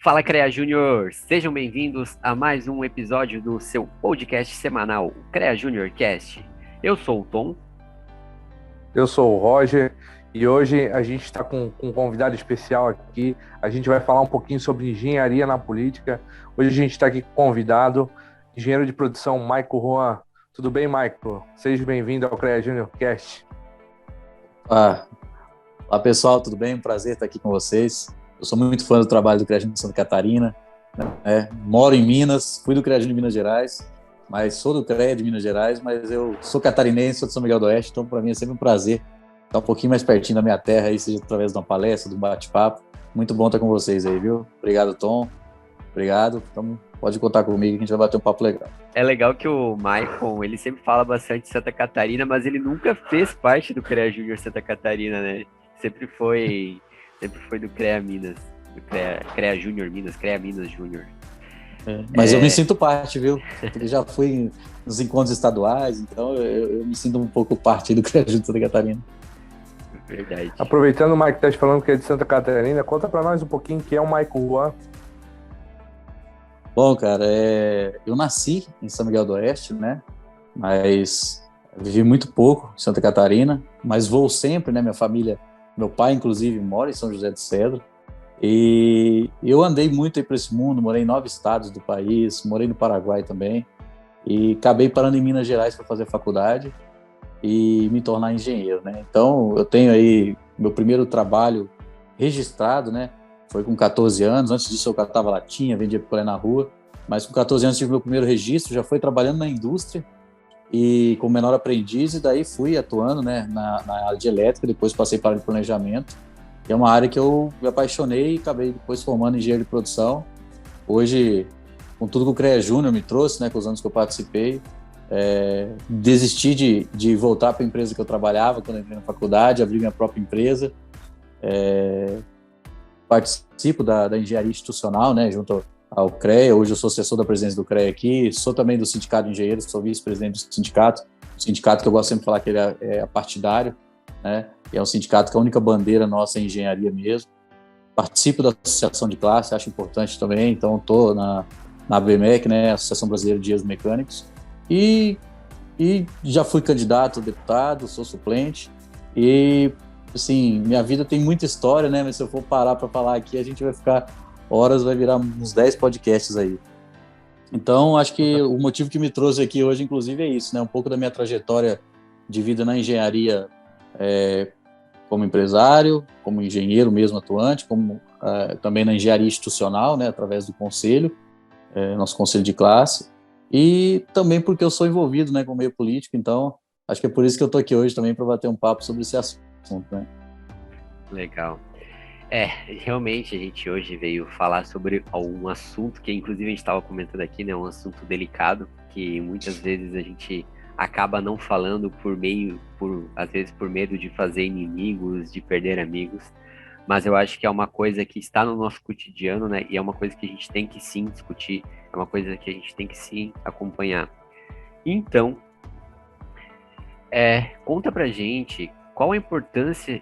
Fala, CREA Júnior! Sejam bem-vindos a mais um episódio do seu podcast semanal, o CREA Júnior Cast. Eu sou o Tom. Eu sou o Roger e hoje a gente está com um convidado especial aqui. A gente vai falar um pouquinho sobre engenharia na política. Hoje a gente está aqui com o convidado, engenheiro de produção, Maico Juan. Tudo bem, Maico? Seja bem-vindo ao CREA Júnior Cast. Olá, pessoal, tudo bem? Um prazer estar aqui com vocês. Eu sou muito fã do trabalho do CREA Júnior de Santa Catarina, né? Moro em Minas, fui do CREA Júnior de Minas Gerais, mas sou do CREA de Minas Gerais, mas eu sou catarinense, sou de São Miguel do Oeste, então para mim é sempre um prazer estar um pouquinho mais pertinho da minha terra, aí, seja através de uma palestra, de um bate-papo. Muito bom estar com vocês aí, viu? Obrigado, Tom. Obrigado. Então, pode contar comigo que a gente vai bater um papo legal. É legal que o Maicon, ele sempre fala bastante de Santa Catarina, mas ele nunca fez parte do CREA Júnior Santa Catarina, né? Sempre foi do CREA Minas, do CREA Júnior Minas, CREA Minas Júnior. Mas eu me sinto parte, viu? Porque já fui nos encontros estaduais, então eu me sinto um pouco parte do CREA Júnior Santa Catarina. Verdade. Aproveitando o Maico está te falando que é de Santa Catarina, conta para nós um pouquinho quem é o Maico Juan. Bom, cara, eu nasci em São Miguel do Oeste, né? Mas vivi muito pouco em Santa Catarina, mas vou sempre, né? Minha família, meu pai, inclusive, mora em São José de Cedro. E eu andei muito aí para esse mundo, morei em 9 estados do país, morei no Paraguai também. E acabei parando em Minas Gerais para fazer faculdade e me tornar engenheiro, né? Então, eu tenho aí meu primeiro trabalho registrado, né? Foi com 14 anos, antes disso eu catava latinha, vendia picolé na rua, mas com 14 anos tive meu primeiro registro, já foi trabalhando na indústria e como menor aprendiz, e daí fui atuando, né, na área de elétrica, depois passei para a área de planejamento, que é uma área que eu me apaixonei e acabei depois formando em engenheiro de produção. Hoje, com tudo que o CREA Júnior me trouxe, né, com os anos que eu participei, desisti de voltar para a empresa que eu trabalhava quando eu entrei na faculdade, abri minha própria empresa, participo da engenharia institucional, né, junto ao CREA. Hoje eu sou assessor da presidência do CREA aqui, sou também do Sindicato de Engenheiros, sou vice-presidente do sindicato que eu gosto sempre de falar que ele é partidário, né, e é um sindicato que a única bandeira nossa é engenharia mesmo. Participo da associação de classe, acho importante também, então estou na ABMEC, né, Associação Brasileira de Engenheiros Mecânicos, e já fui candidato a deputado, sou suplente, e assim, minha vida tem muita história, né? Mas se eu for parar para falar aqui, a gente vai ficar horas, vai virar uns 10 podcasts aí. Então, acho que o motivo que me trouxe aqui hoje, inclusive, é isso, né? Um pouco da minha trajetória de vida na engenharia, como empresário, como engenheiro mesmo atuante, como também na engenharia institucional, né? Através do conselho, nosso conselho de classe, e também porque eu sou envolvido, né, com o meio político, então acho que é por isso que eu estou aqui hoje também para bater um papo sobre esse assunto. Né? Legal. Realmente a gente hoje veio falar sobre um assunto que inclusive a gente estava comentando aqui, né, um assunto delicado, que muitas vezes a gente acaba não falando às vezes por medo de fazer inimigos, de perder amigos, mas eu acho que é uma coisa que está no nosso cotidiano, né, e é uma coisa que a gente tem que sim discutir, é uma coisa que a gente tem que sim acompanhar. Então, conta pra gente qual a importância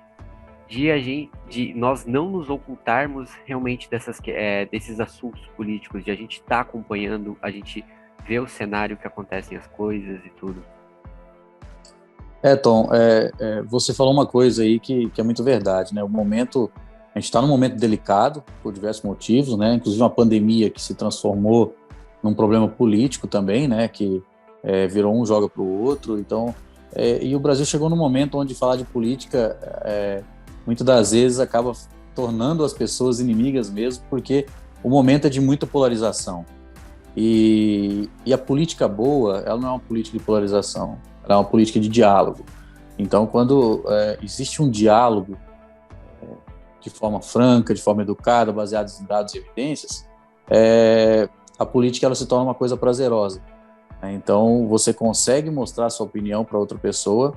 de nós não nos ocultarmos realmente desses assuntos políticos, de a gente estar acompanhando, a gente ver o cenário que acontecem as coisas e tudo. Tom, você falou uma coisa aí que é muito verdade, né? A gente está num momento delicado por diversos motivos, né? Inclusive uma pandemia que se transformou num problema político também, né? Que virou um joga para o outro, então e o Brasil chegou num momento onde falar de política muitas das vezes acaba tornando as pessoas inimigas mesmo, porque o momento é de muita polarização. E a política boa, ela não é uma política de polarização, ela é uma política de diálogo. Então, quando existe um diálogo de forma franca, de forma educada, baseado em dados e evidências, a política ela se torna uma coisa prazerosa. Então, você consegue mostrar a sua opinião para outra pessoa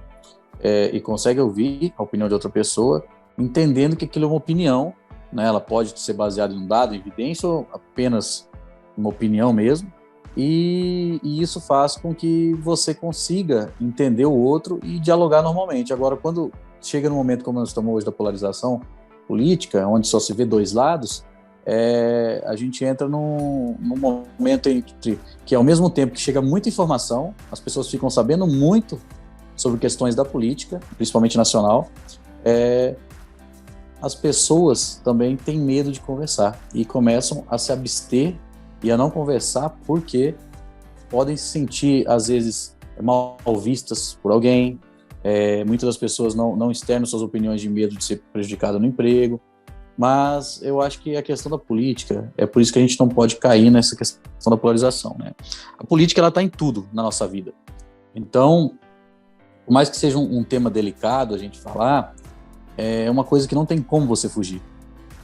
e consegue ouvir a opinião de outra pessoa, entendendo que aquilo é uma opinião, né? Ela pode ser baseada em um dado, em evidência, ou apenas uma opinião mesmo, e isso faz com que você consiga entender o outro e dialogar normalmente. Agora, quando chega no momento como nós estamos hoje da polarização política, onde só se vê dois lados, a gente entra num momento entre que, ao mesmo tempo que chega muita informação, as pessoas ficam sabendo muito sobre questões da política, principalmente nacional, as pessoas também têm medo de conversar e começam a se abster e a não conversar porque podem se sentir, às vezes, mal vistas por alguém. Muitas das pessoas não externam suas opiniões de medo de ser prejudicada no emprego. Mas eu acho que a questão da política, é por isso que a gente não pode cair nessa questão da polarização, né? A política, ela está em tudo na nossa vida. Então, por mais que seja um tema delicado a gente falar, é uma coisa que não tem como você fugir.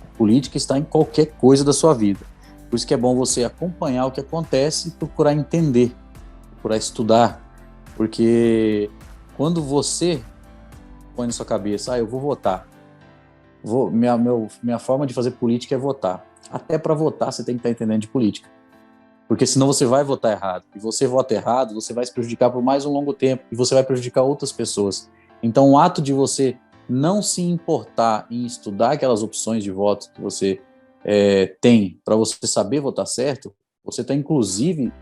A política está em qualquer coisa da sua vida. Por isso que é bom você acompanhar o que acontece e procurar entender, procurar estudar. Porque quando você põe na sua cabeça, eu vou votar, minha forma de fazer política é votar. Até para votar você tem que estar entendendo de política, porque senão você vai votar errado, e você vota errado, você vai se prejudicar por mais um longo tempo, e você vai prejudicar outras pessoas. Então o ato de você não se importar em estudar aquelas opções de voto que você tem, para você saber votar certo, você está inclusive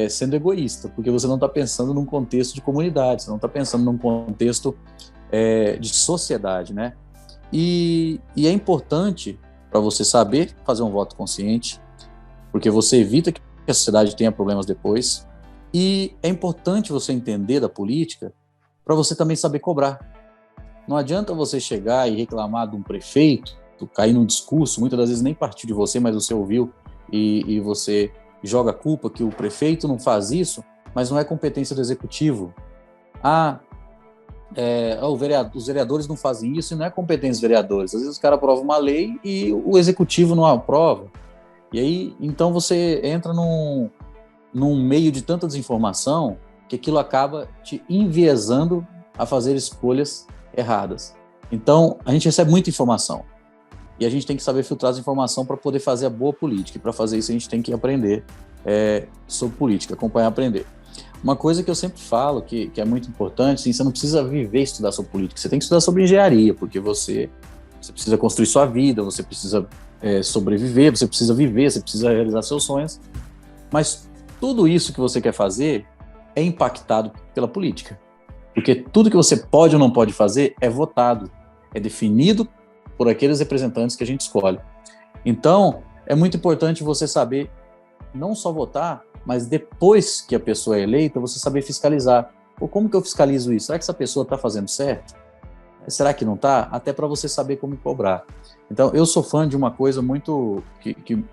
sendo egoísta, porque você não está pensando num contexto de comunidade, você não está pensando num contexto de sociedade, né? E é importante para você saber fazer um voto consciente, porque você evita que a sociedade tenha problemas depois. E é importante você entender da política para você também saber cobrar. Não adianta você chegar e reclamar de um prefeito, cair num discurso, muitas das vezes nem partiu de você, mas você ouviu, e você joga a culpa que o prefeito não faz isso, mas não é competência do executivo. Os vereadores não fazem isso e não é competência dos vereadores. Às vezes os caras aprovam uma lei e o executivo não aprova. E aí, então você entra num meio de tanta desinformação que aquilo acaba te enviesando a fazer escolhas erradas. Então, a gente recebe muita informação e a gente tem que saber filtrar essa informação para poder fazer a boa política. E para fazer isso a gente tem que aprender sobre política, acompanhar, aprender. Uma coisa que eu sempre falo, que é muito importante, assim, você não precisa viver e estudar sobre política, você tem que estudar sobre engenharia, porque você precisa construir sua vida, você precisa sobreviver, você precisa viver, você precisa realizar seus sonhos, mas tudo isso que você quer fazer é impactado pela política, porque tudo que você pode ou não pode fazer é votado, é definido por aqueles representantes que a gente escolhe. Então, é muito importante você saber não só votar, mas depois que a pessoa é eleita, você saber fiscalizar. Como que eu fiscalizo isso? Será que essa pessoa está fazendo certo? Será que não está? Até para você saber como cobrar. Então, eu sou fã de uma coisa muito que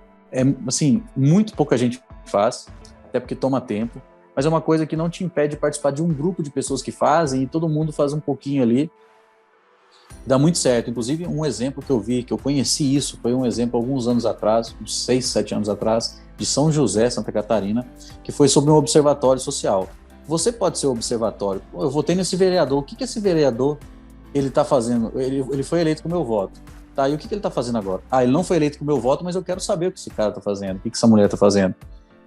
assim, muito pouca gente faz, até porque toma tempo, mas é uma coisa que não te impede de participar de um grupo de pessoas que fazem e todo mundo faz um pouquinho ali. Dá muito certo. Inclusive, um exemplo que eu vi, que eu conheci isso, foi um exemplo alguns anos atrás, uns 6, 7 anos atrás, de São José, Santa Catarina, que foi sobre um observatório social. Você pode ser observatório. Eu votei nesse vereador. O que esse vereador ele está fazendo? Ele foi eleito com o meu voto. Tá, e o que ele está fazendo agora? Ele não foi eleito com o meu voto, mas eu quero saber o que esse cara está fazendo, o que essa mulher está fazendo.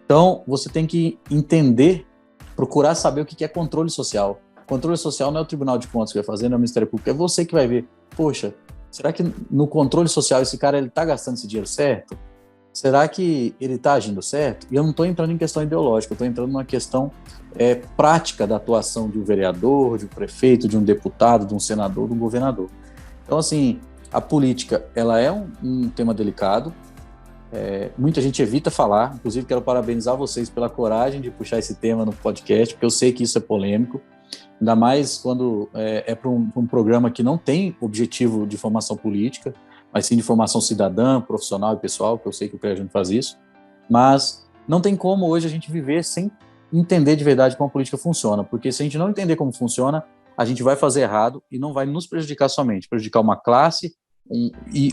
Então, você tem que entender, procurar saber o que é controle social. Controle social não é o Tribunal de Contas que vai fazer, não é o Ministério Público, é você que vai ver. Poxa, será que no controle social esse cara está gastando esse dinheiro certo? Será que ele está agindo certo? E eu não estou entrando em questão ideológica, eu estou entrando numa questão prática da atuação de um vereador, de um prefeito, de um deputado, de um senador, de um governador. Então, assim, a política ela é um tema delicado, muita gente evita falar, inclusive quero parabenizar vocês pela coragem de puxar esse tema no podcast, porque eu sei que isso é polêmico, ainda mais quando para um programa que não tem objetivo de formação política, mas sim de formação cidadã, profissional e pessoal, que eu sei que o Cleajano faz isso, mas não tem como hoje a gente viver sem entender de verdade como a política funciona, porque se a gente não entender como funciona, a gente vai fazer errado e não vai nos prejudicar somente, prejudicar uma classe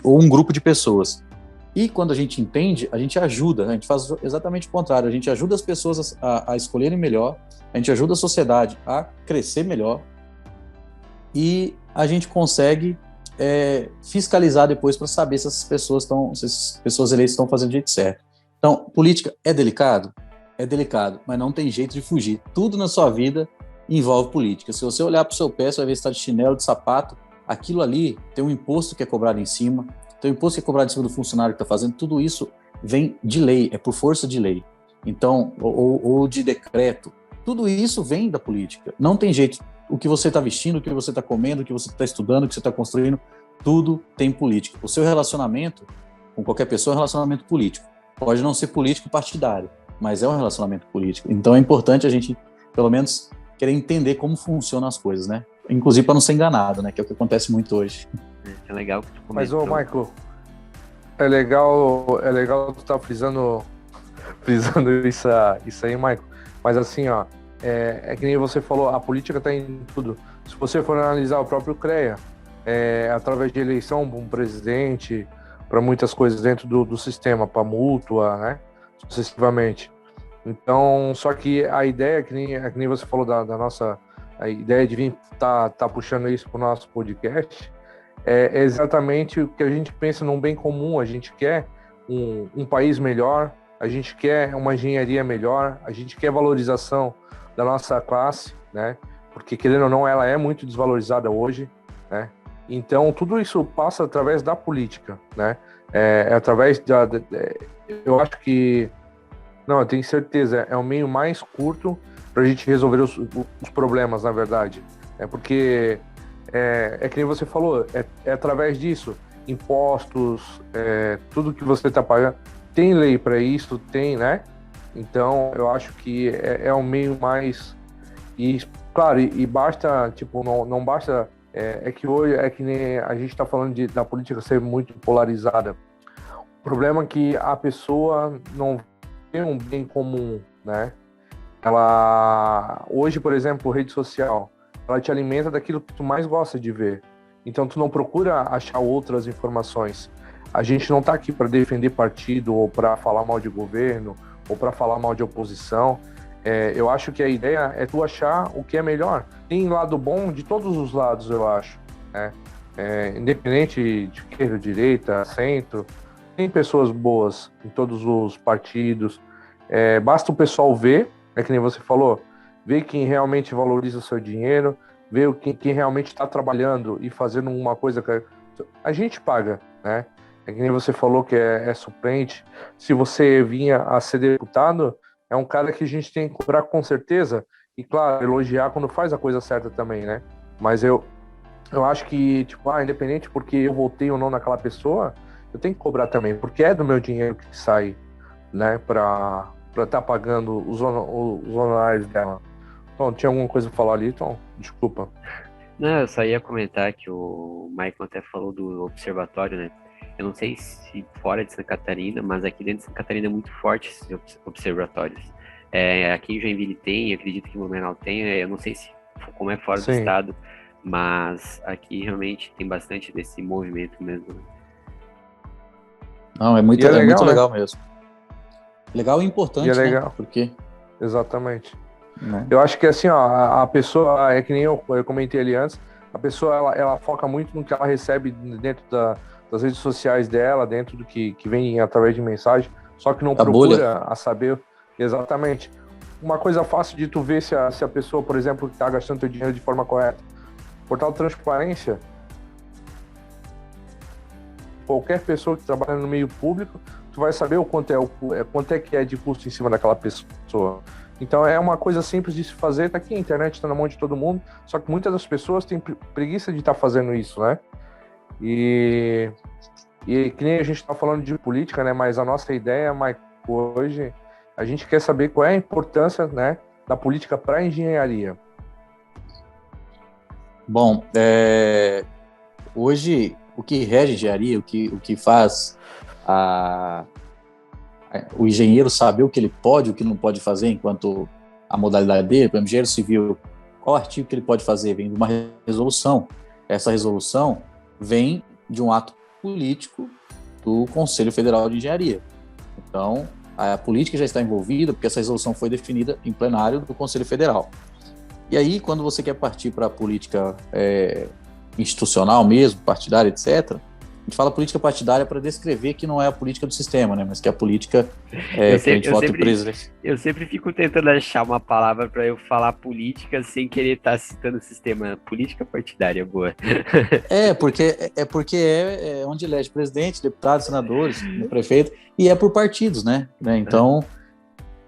ou um grupo de pessoas. E quando a gente entende, a gente ajuda, a gente faz exatamente o contrário, a gente ajuda as pessoas a escolherem melhor, a gente ajuda a sociedade a crescer melhor e a gente consegue fiscalizar depois para saber se essas pessoas eleitas estão fazendo do jeito certo. Então, política é delicado, mas não tem jeito de fugir. Tudo na sua vida envolve política. Se você olhar para o seu pé, você vai ver se está de chinelo, de sapato, aquilo ali tem um imposto que é cobrado em cima, Então, o imposto que é cobrado em cima do funcionário que está fazendo, tudo isso vem de lei, é por força de lei. Então, ou de decreto. Tudo isso vem da política. Não tem jeito. O que você está vestindo, o que você está comendo, o que você está estudando, o que você está construindo, tudo tem política. O seu relacionamento com qualquer pessoa é um relacionamento político. Pode não ser político partidário, mas é um relacionamento político. Então é importante a gente, pelo menos, querer entender como funcionam as coisas, né? Inclusive para não ser enganado, né? Que é o que acontece muito hoje. É legal que tu comentou. Mas, ô, Michael, é legal tu estar frisando isso aí, Michael. Mas assim, ó, é que nem você falou, a política está em tudo. Se você for analisar o próprio CREA, através de eleição, um presidente, para muitas coisas dentro do sistema, para mútua, né, sucessivamente. Então, só que a ideia, que nem você falou da nossa a ideia de vir tá puxando isso para o nosso podcast, é exatamente o que a gente pensa num bem comum. A gente quer um país melhor, a gente quer uma engenharia melhor, a gente quer valorização da nossa classe, né? Porque, querendo ou não, ela é muito desvalorizada hoje, né? Então, tudo isso passa através da política, né? Através eu acho que... Não, eu tenho certeza, é o meio mais curto para a gente resolver os problemas, na verdade. Porque, que nem você falou, é através disso, impostos, tudo que você está pagando, tem lei para isso, tem, né? Então, eu acho que é o meio mais... E, claro, e basta, tipo, não basta... que hoje, que nem a gente está falando da política ser muito polarizada. O problema é que a pessoa não tem um bem comum, né? Ela, hoje, por exemplo, rede social, ela te alimenta daquilo que tu mais gosta de ver. Então, tu não procura achar outras informações. A gente não está aqui para defender partido ou para falar mal de governo ou para falar mal de oposição. Eu acho que a ideia é tu achar o que é melhor. Tem lado bom de todos os lados, eu acho, né? Independente de esquerda, direita, centro, tem pessoas boas em todos os partidos. Basta o pessoal ver, que nem você falou, ver quem realmente valoriza o seu dinheiro, ver quem realmente está trabalhando e fazendo uma coisa que a gente paga, né? Que nem você falou que é suplente. Se você vinha a ser deputado, é um cara que a gente tem que cobrar com certeza. E, claro, elogiar quando faz a coisa certa também, né? Mas eu acho que, tipo, independente porque eu votei ou não naquela pessoa, eu tenho que cobrar também, porque é do meu dinheiro que sai, né? Pra estar pagando os honorários dela. Então, tinha alguma coisa pra falar ali, então, desculpa. Não, eu só ia comentar que o Michael até falou do observatório, né? Eu não sei se fora de Santa Catarina, mas aqui dentro de Santa Catarina é muito forte esses observatórios. Aqui em Joinville tem, acredito que em Blumenau tem, eu não sei como é fora do estado, mas aqui realmente tem bastante desse movimento mesmo. Não, é muito legal mesmo. Legal e importante, é legal. Né? Porque... Exatamente. Né? Eu acho que assim, ó, a pessoa, é que nem eu comentei ali antes, a pessoa ela foca muito no que ela recebe dentro das redes sociais dela, dentro do que vem através de mensagem, só que não procura a saber exatamente. Uma coisa fácil de tu ver se a pessoa, por exemplo, está gastando teu dinheiro de forma correta. Portal de transparência. Qualquer pessoa que trabalha no meio público, tu vai saber o quanto é que é de custo em cima daquela pessoa. Então é uma coisa simples de se fazer, tá aqui, a internet está na mão de todo mundo, só que muitas das pessoas têm preguiça de estar fazendo isso, né? E que nem a gente está falando de política, né? Mas a nossa ideia, Mike, hoje, a gente quer saber qual é a importância, né, da política para a engenharia. Bom, hoje o que rege a engenharia, o que faz o engenheiro saber o que ele pode, o que não pode fazer enquanto a modalidade dele, para o engenheiro civil, qual artigo que ele pode fazer? Vem de uma resolução. Essa resolução vem de um ato político do Conselho Federal de Engenharia. Então, a política já está envolvida, porque essa resolução foi definida em plenário do Conselho Federal. E aí, quando você quer partir para a política institucional mesmo, partidária, etc., A gente fala política partidária para descrever que não é a política do sistema, né? Mas que é a política Eu que a gente vota eu sempre fico tentando achar uma palavra para eu falar política sem querer estar citando o sistema. Política partidária, boa. Porque é onde elege presidente, deputados, senadores, prefeito, e é por partidos, né? Então,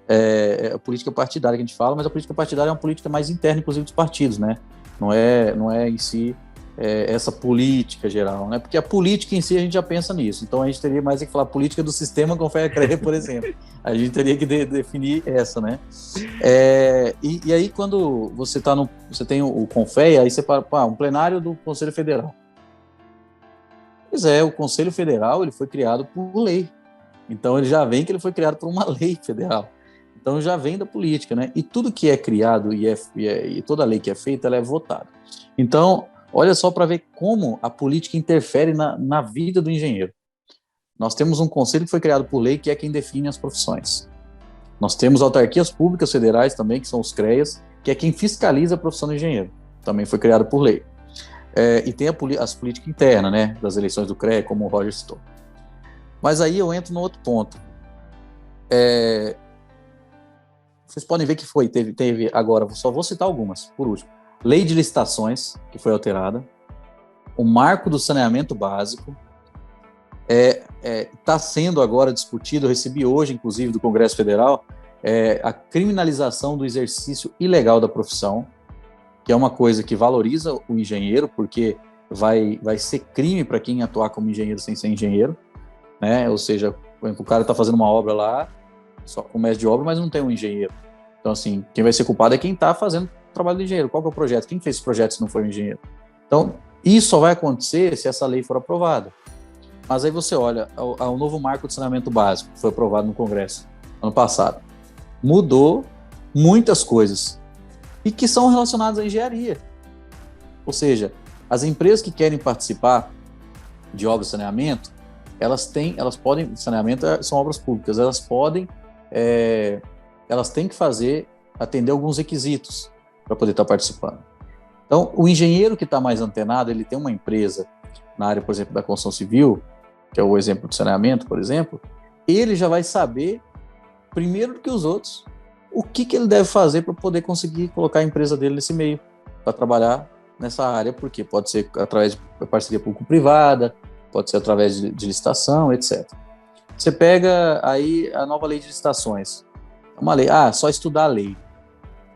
é a política partidária que a gente fala, mas a política partidária é uma política mais interna, inclusive, dos partidos, né? Não é em si essa política geral, né? Porque a política em si a gente já pensa nisso. Então a gente teria mais que falar política do sistema com fé e crer, por exemplo. A gente teria que definir essa, né? E aí quando você tem o Confea, aí você fala, um plenário do Conselho Federal. Pois é, o Conselho Federal ele foi criado por lei. Então ele já vem que ele foi criado por uma lei federal. Então já vem da política, né? E tudo que é criado e toda lei que é feita, ela é votada. Então, olha só para ver como a política interfere na vida do engenheiro. Nós temos um conselho que foi criado por lei, que é quem define as profissões. Nós temos autarquias públicas federais também, que são os CREAs, que é quem fiscaliza a profissão do engenheiro. Também foi criado por lei. E tem as políticas internas, né, das eleições do CREA, como o Roger citou. Mas aí eu entro no outro ponto. Vocês podem ver que teve agora, só vou citar algumas, por último. Lei de licitações, que foi alterada, o marco do saneamento básico, está sendo agora discutido, eu recebi hoje, inclusive, do Congresso Federal, a criminalização do exercício ilegal da profissão, que é uma coisa que valoriza o engenheiro, porque vai ser crime para quem atuar como engenheiro sem ser engenheiro, né? Ou seja, por exemplo, o cara está fazendo uma obra lá, só com mestre de obra, mas não tem um engenheiro. Então, assim, quem vai ser culpado é quem está fazendo o trabalho do engenheiro. Qual que é o projeto? Quem fez esse projeto se não foi o engenheiro? Então, isso só vai acontecer se essa lei for aprovada. Mas aí você olha, o novo marco de saneamento básico, que foi aprovado no Congresso ano passado, mudou muitas coisas e que são relacionadas à engenharia. Ou seja, as empresas que querem participar de obras de saneamento, elas podem, saneamento são obras públicas, elas têm que atender alguns requisitos para poder estar participando. Então, o engenheiro que está mais antenado, ele tem uma empresa na área, por exemplo, da construção civil, que é o exemplo do saneamento, por exemplo, ele já vai saber, primeiro do que os outros, o que ele deve fazer para poder conseguir colocar a empresa dele nesse meio, para trabalhar nessa área, porque pode ser através de parceria público-privada, pode ser através de licitação, etc. Você pega aí a nova lei de licitações, uma lei, só estudar a lei.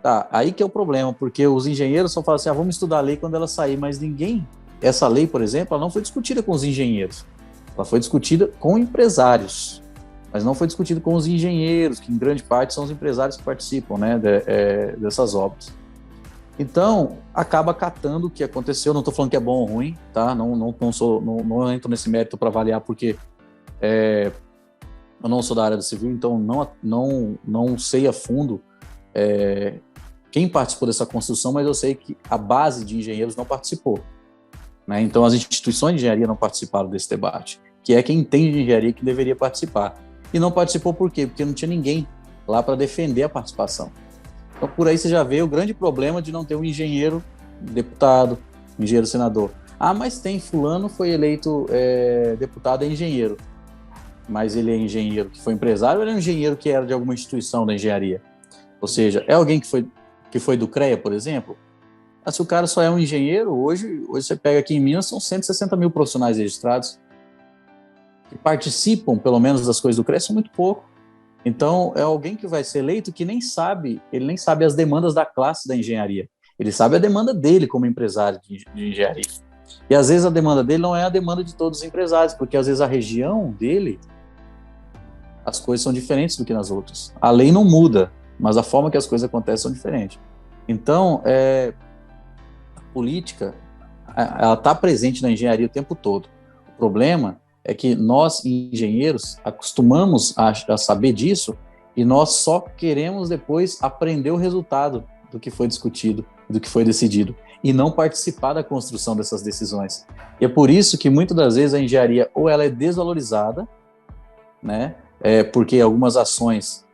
Tá, aí que é o problema, porque os engenheiros só falam assim, vamos estudar a lei quando ela sair, mas essa lei, por exemplo, ela não foi discutida com os engenheiros, ela foi discutida com empresários, mas não foi discutida com os engenheiros, que em grande parte são os empresários que participam, né, dessas obras. Então, acaba acatando o que aconteceu, não estou falando que é bom ou ruim, tá? Não entro nesse mérito para avaliar, porque eu não sou da área do civil, então não sei a fundo quem participou dessa construção, mas eu sei que a base de engenheiros não participou, né? Então as instituições de engenharia não participaram desse debate, que é quem entende de engenharia que deveria participar. E não participou por quê? Porque não tinha ninguém lá para defender a participação. Então por aí você já vê o grande problema de não ter um engenheiro deputado, um engenheiro senador. Mas tem, fulano foi eleito deputado, é engenheiro. Mas ele é engenheiro que foi empresário ou ele é um engenheiro que era de alguma instituição da engenharia? Ou seja, é alguém que foi do CREA, por exemplo? Se o cara só é um engenheiro, hoje você pega aqui em Minas, são 160 mil profissionais registrados que participam, pelo menos, das coisas do CREA, são muito pouco. Então, é alguém que vai ser eleito que ele nem sabe as demandas da classe da engenharia. Ele sabe a demanda dele como empresário de engenharia. E, às vezes, a demanda dele não é a demanda de todos os empresários, porque, às vezes, a região dele, as coisas são diferentes do que nas outras. A lei não muda, mas a forma que as coisas acontecem são diferentes. Então, a política, ela está presente na engenharia o tempo todo. O problema é que nós, engenheiros, acostumamos a saber disso e nós só queremos depois aprender o resultado do que foi discutido, do que foi decidido, e não participar da construção dessas decisões. E é por isso que, muitas das vezes, a engenharia ou ela é desvalorizada, né, porque algumas ações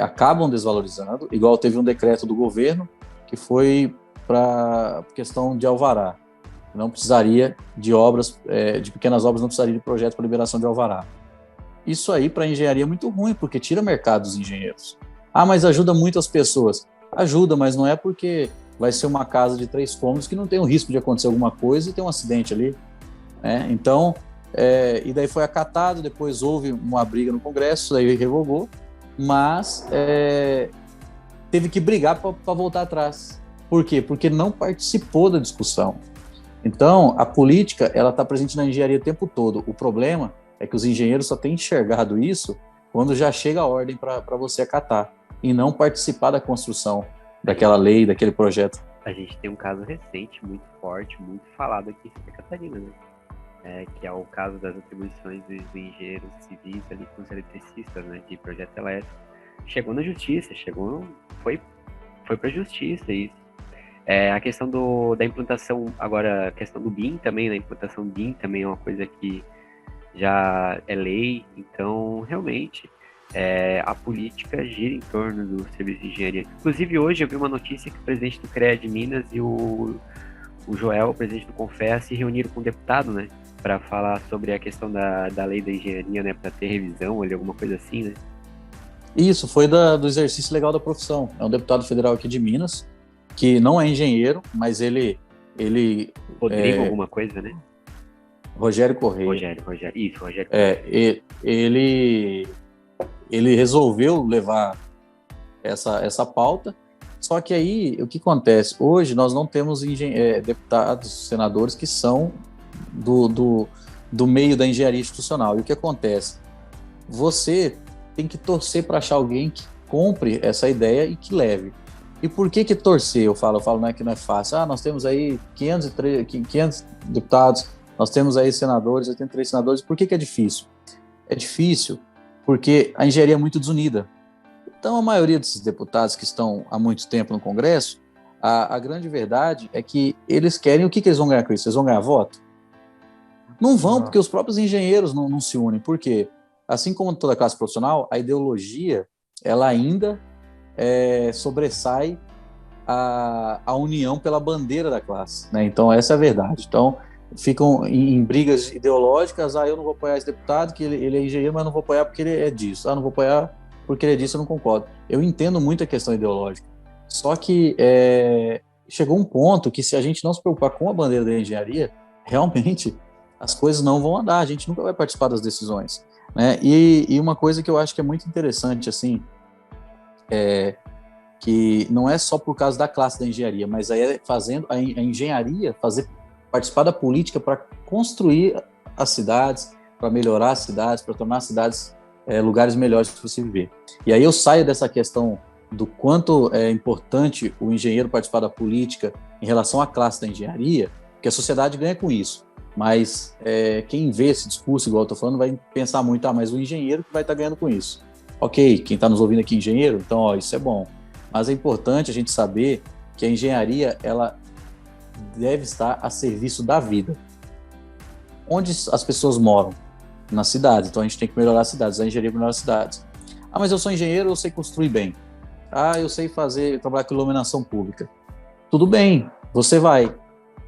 acabam desvalorizando, igual teve um decreto do governo que foi para questão de alvará. não precisaria de obras, de pequenas obras, não precisaria de projeto para liberação de alvará. Isso aí para a engenharia é muito ruim, porque tira mercado dos engenheiros. Ah, mas ajuda muito as pessoas. Ajuda, mas não é porque vai ser uma casa de 3 cômodos que não tem o risco de acontecer alguma coisa e ter um acidente ali. Né? Então, e daí foi acatado, depois houve uma briga no Congresso, daí revogou, mas teve que brigar para voltar atrás. Por quê? Porque não participou da discussão. Então, a política, ela está presente na engenharia o tempo todo. O problema é que os engenheiros só têm enxergado isso quando já chega a ordem para você acatar, e não participar da construção daquela lei, daquele projeto. A gente tem um caso recente, muito forte, muito falado aqui em Santa Catarina, né? Que é o caso das atribuições dos engenheiros civis ali com os eletricistas, né, de projeto elétrico. Chegou na justiça, foi para a justiça isso. A questão da implantação, agora a questão do BIM também, né? A implantação do BIM também é uma coisa que já é lei, então realmente a política gira em torno do serviço de engenharia. Inclusive hoje eu vi uma notícia que o presidente do CREA de Minas e o Joel, o presidente do CONFEA, se reuniram com o deputado, né, para falar sobre a questão da lei da engenharia, né, para ter revisão ou alguma coisa assim, né? Isso, foi do exercício legal da profissão. É um deputado federal aqui de Minas, que não é engenheiro, mas ele Rodrigo alguma coisa, né? Rogério Correia. Rogério. Isso, Rogério Correia. Ele resolveu levar essa pauta, só que aí, o que acontece? Hoje nós não temos deputados, senadores que são do meio da engenharia institucional. E o que acontece? Você tem que torcer para achar alguém que compre essa ideia e que leve. E por que torcer? Eu falo, não é que não é fácil. Nós temos aí 500 deputados, nós temos aí senadores, 83 senadores. Por que é difícil? É difícil porque a engenharia é muito desunida. Então, a maioria desses deputados que estão há muito tempo no Congresso, a grande verdade é que eles querem... O que eles vão ganhar com isso? Eles vão ganhar voto? Não vão, porque os próprios engenheiros não se unem. Por quê? Assim como toda classe profissional, a ideologia, ela ainda sobressai a união pela bandeira da classe, né? Então, essa é a verdade. Então, ficam em brigas ideológicas. Eu não vou apoiar esse deputado, que ele é engenheiro, mas não vou apoiar porque ele é disso. Não vou apoiar porque ele é disso, eu não concordo. Eu entendo muito a questão ideológica. Só que chegou um ponto que, se a gente não se preocupar com a bandeira da engenharia, realmente as coisas não vão andar, a gente nunca vai participar das decisões, né? E uma coisa que eu acho que é muito interessante, assim, que não é só por causa da classe da engenharia, mas aí fazendo a engenharia participar da política para construir as cidades, para melhorar as cidades, para tornar as cidades lugares melhores para você viver. E aí eu saio dessa questão do quanto é importante o engenheiro participar da política em relação à classe da engenharia, porque a sociedade ganha com isso. Mas quem vê esse discurso, igual eu estou falando, vai pensar muito, mas o engenheiro que vai estar ganhando com isso. Ok, quem está nos ouvindo aqui é engenheiro, então isso é bom. Mas é importante a gente saber que a engenharia, ela deve estar a serviço da vida. Onde as pessoas moram? Nas cidades. Então a gente tem que melhorar as cidades, a engenharia melhora as cidades. Mas eu sou engenheiro, eu sei construir bem. Eu sei trabalhar com iluminação pública. Tudo bem, você vai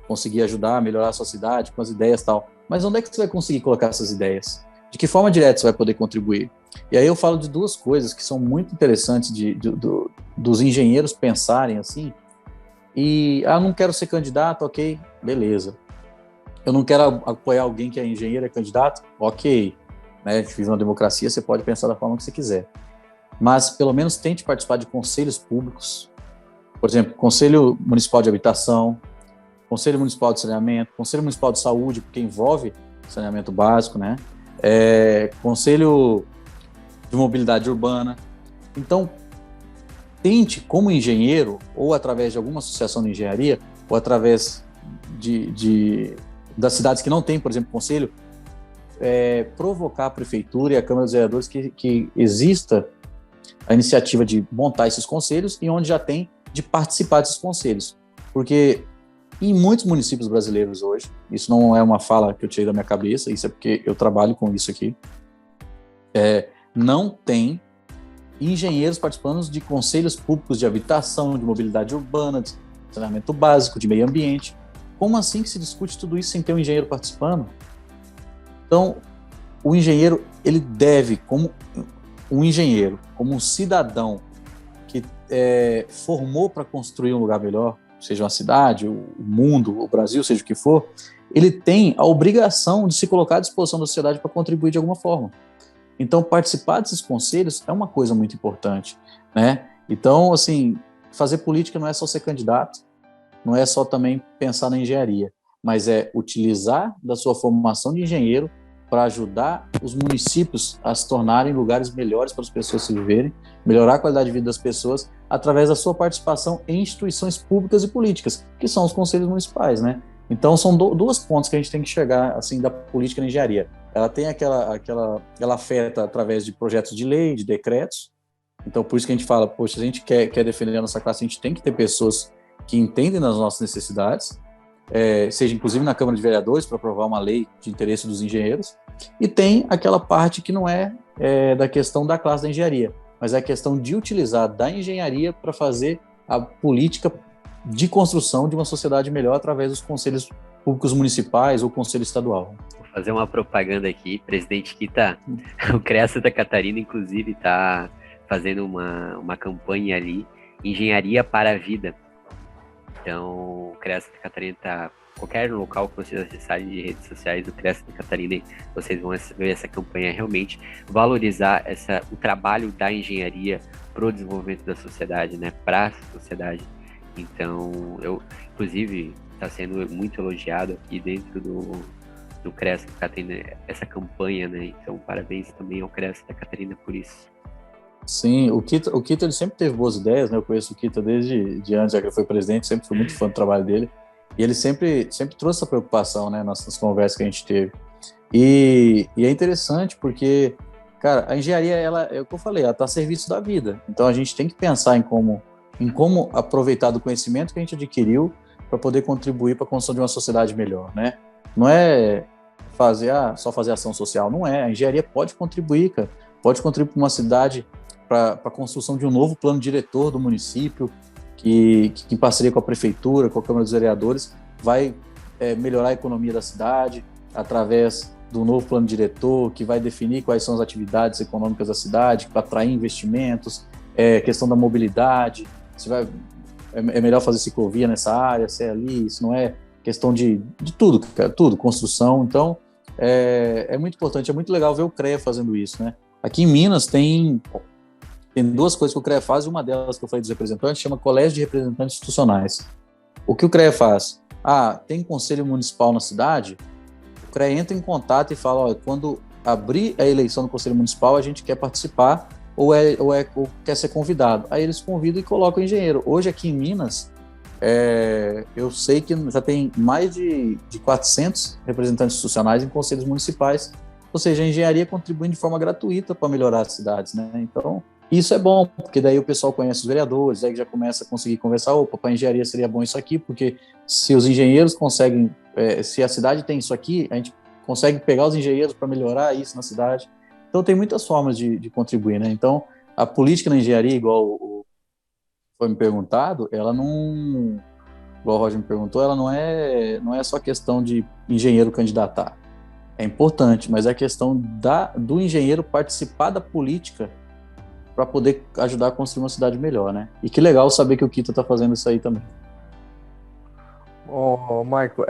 conseguir ajudar a melhorar a sua cidade com as ideias e tal. Mas onde é que você vai conseguir colocar essas ideias? De que forma direta você vai poder contribuir? E aí eu falo de duas coisas que são muito interessantes dos engenheiros pensarem assim. E, não quero ser candidato, ok, beleza. Eu não quero apoiar alguém que é engenheiro, é candidato, ok. Né? A gente vive uma democracia, você pode pensar da forma que você quiser. Mas pelo menos tente participar de conselhos públicos. Por exemplo, Conselho Municipal de Habitação, Conselho Municipal de Saneamento, Conselho Municipal de Saúde, porque envolve saneamento básico, né? Conselho de Mobilidade Urbana. Então, tente, como engenheiro, ou através de alguma associação de engenharia, ou através das cidades que não tem, por exemplo, conselho, provocar a prefeitura e a Câmara dos Vereadores que exista a iniciativa de montar esses conselhos e onde já tem de participar desses conselhos. Porque em muitos municípios brasileiros hoje, isso não é uma fala que eu tirei da minha cabeça, isso é porque eu trabalho com isso aqui, não tem engenheiros participando de conselhos públicos de habitação, de mobilidade urbana, de saneamento básico, de meio ambiente. como assim que se discute tudo isso sem ter um engenheiro participando? Então, o engenheiro, ele deve, como um engenheiro, como um cidadão que formou para construir um lugar melhor, seja uma cidade, o mundo, o Brasil, seja o que for, ele tem a obrigação de se colocar à disposição da sociedade para contribuir de alguma forma. Então, participar desses conselhos é uma coisa muito importante, né? Então, assim, fazer política não é só ser candidato, não é só também pensar na engenharia, mas é utilizar da sua formação de engenheiro para ajudar os municípios a se tornarem lugares melhores para as pessoas se viverem, melhorar a qualidade de vida das pessoas através da sua participação em instituições públicas e políticas, que são os conselhos municipais, né? Então, são duas pontos que a gente tem que enxergar, assim, da política na engenharia. Ela tem ela afeta através de projetos de lei, de decretos. Então, por isso que a gente fala, poxa, se a gente quer defender a nossa classe, a gente tem que ter pessoas que entendem das nossas necessidades, seja inclusive na Câmara de Vereadores, para aprovar uma lei de interesse dos engenheiros. E tem aquela parte que não é da questão da classe da engenharia, mas é a questão de utilizar da engenharia para fazer a política de construção de uma sociedade melhor através dos conselhos públicos municipais ou conselho estadual. Vou fazer uma propaganda aqui, presidente Kita, o CREA Santa Catarina, inclusive, está fazendo uma campanha ali, Engenharia para a Vida. Então, o CREA Santa Catarina está, qualquer local que vocês acessarem de redes sociais do CREA Santa Catarina, vocês vão ver essa campanha realmente valorizar o trabalho da engenharia para o desenvolvimento da sociedade, né, para a sociedade. Então, inclusive, está sendo muito elogiado aqui dentro do CREA Santa Catarina, essa campanha, né? Então, parabéns também ao CREA Santa Catarina por isso. Sim, o Kita ele sempre teve boas ideias, né? Eu conheço o Kita desde antes, já que ele foi presidente, sempre fui muito fã do trabalho dele. E ele sempre trouxe essa preocupação, né? Nas conversas que a gente teve. E é interessante porque, cara, a engenharia, é o que eu falei, ela está a serviço da vida. Então, a gente tem que pensar em como aproveitar do conhecimento que a gente adquiriu para poder contribuir para a construção de uma sociedade melhor, né? Não é só fazer ação social, não é. A engenharia pode contribuir, cara. Pode contribuir para uma cidade, para a construção de um novo plano diretor do município, que em parceria com a prefeitura, com a Câmara dos Vereadores, vai melhorar a economia da cidade através do novo plano diretor, que vai definir quais são as atividades econômicas da cidade, para atrair investimentos, questão da mobilidade. É melhor fazer ciclovia nessa área, se é ali, isso não é questão de tudo, cara, tudo, construção. Então, é muito importante, é muito legal ver o CREA fazendo isso, né? Aqui em Minas tem duas coisas que o CREA faz, e uma delas que eu falei dos representantes chama Colégio de Representantes Institucionais. O que o CREA faz? Tem conselho municipal na cidade, o CREA entra em contato e fala, quando abrir a eleição do conselho municipal, a gente quer participar ou quer ser convidado. Aí eles convidam e colocam o engenheiro. Hoje aqui em Minas, eu sei que já tem mais de 400 representantes institucionais em conselhos municipais, ou seja, a engenharia contribuindo de forma gratuita para melhorar as cidades, né? Então, isso é bom, porque daí o pessoal conhece os vereadores, aí já começa a conseguir conversar, para a engenharia seria bom isso aqui, porque se os engenheiros conseguem, se a cidade tem isso aqui, a gente consegue pegar os engenheiros para melhorar isso na cidade. Então, tem muitas formas de contribuir, né? Então, a política na engenharia, igual foi me perguntado, ela não, igual o Roger me perguntou, ela não é só questão de engenheiro candidatar. É importante, mas é a questão do engenheiro participar da política para poder ajudar a construir uma cidade melhor, né? E que legal saber que o Kita está fazendo isso aí também. Michael,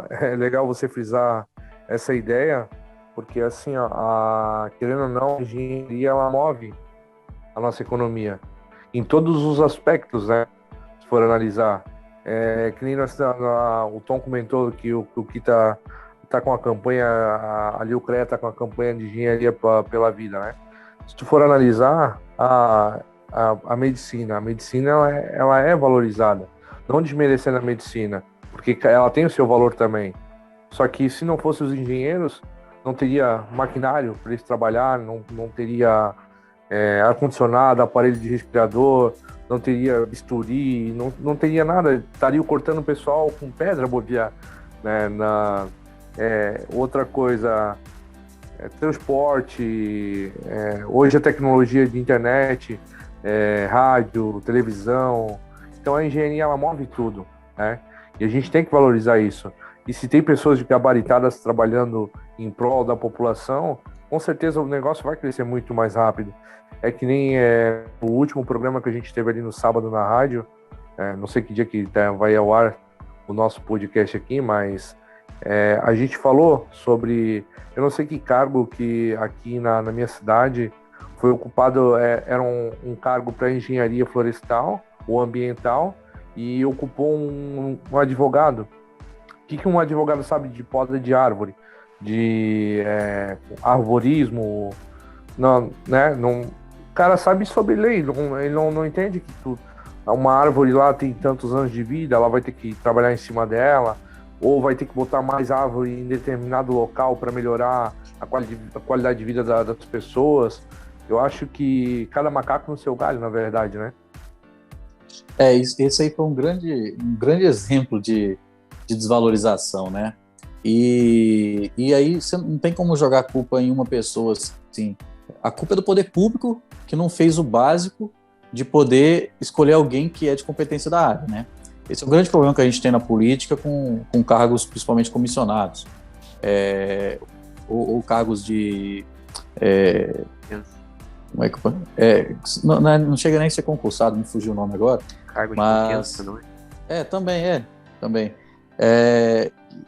é legal você frisar essa ideia, porque assim, querendo ou não, a engenharia ela move a nossa economia em todos os aspectos, né? Se for analisar, que nem o Tom comentou que o Kita tá com a campanha, ali o CREA tá com a campanha de engenharia pela vida, né? Se tu for analisar a medicina, ela é valorizada, não desmerecendo a medicina, porque ela tem o seu valor também. Só que se não fossem os engenheiros, não teria maquinário para eles trabalhar, não teria ar-condicionado, aparelho de respirador, não teria bisturi, não teria nada, estaria cortando o pessoal com pedra, bobear, né? Outra coisa, transporte, hoje a tecnologia de internet, rádio, televisão, então a engenharia ela move tudo, né? E a gente tem que valorizar isso. E se tem pessoas gabaritadas trabalhando em prol da população, com certeza o negócio vai crescer muito mais rápido. É que nem o último programa que a gente teve ali no sábado na rádio, não sei que dia que vai ao ar o nosso podcast aqui, mas a gente falou sobre, eu não sei que cargo que aqui na minha cidade foi ocupado, era um cargo para engenharia florestal ou ambiental, e ocupou um advogado. O que um advogado sabe de poda de árvore, de arborismo? Não, né? Não, o cara sabe sobre lei, ele não entende que uma árvore lá tem tantos anos de vida, ela vai ter que trabalhar em cima dela, ou vai ter que botar mais árvore em determinado local para melhorar a qualidade de vida das pessoas. Eu acho que cada macaco no seu galho, na verdade, né? Esse aí foi um grande exemplo de desvalorização, né? E aí você não tem como jogar a culpa em uma pessoa, assim. A culpa é do poder público, que não fez o básico de poder escolher alguém que é de competência da área, né? Esse é o grande problema que a gente tem na política com cargos principalmente comissionados, ou cargos de... como é que não chega nem a ser concursado, me fugiu o nome agora. Cargo de confiança, não é? Também.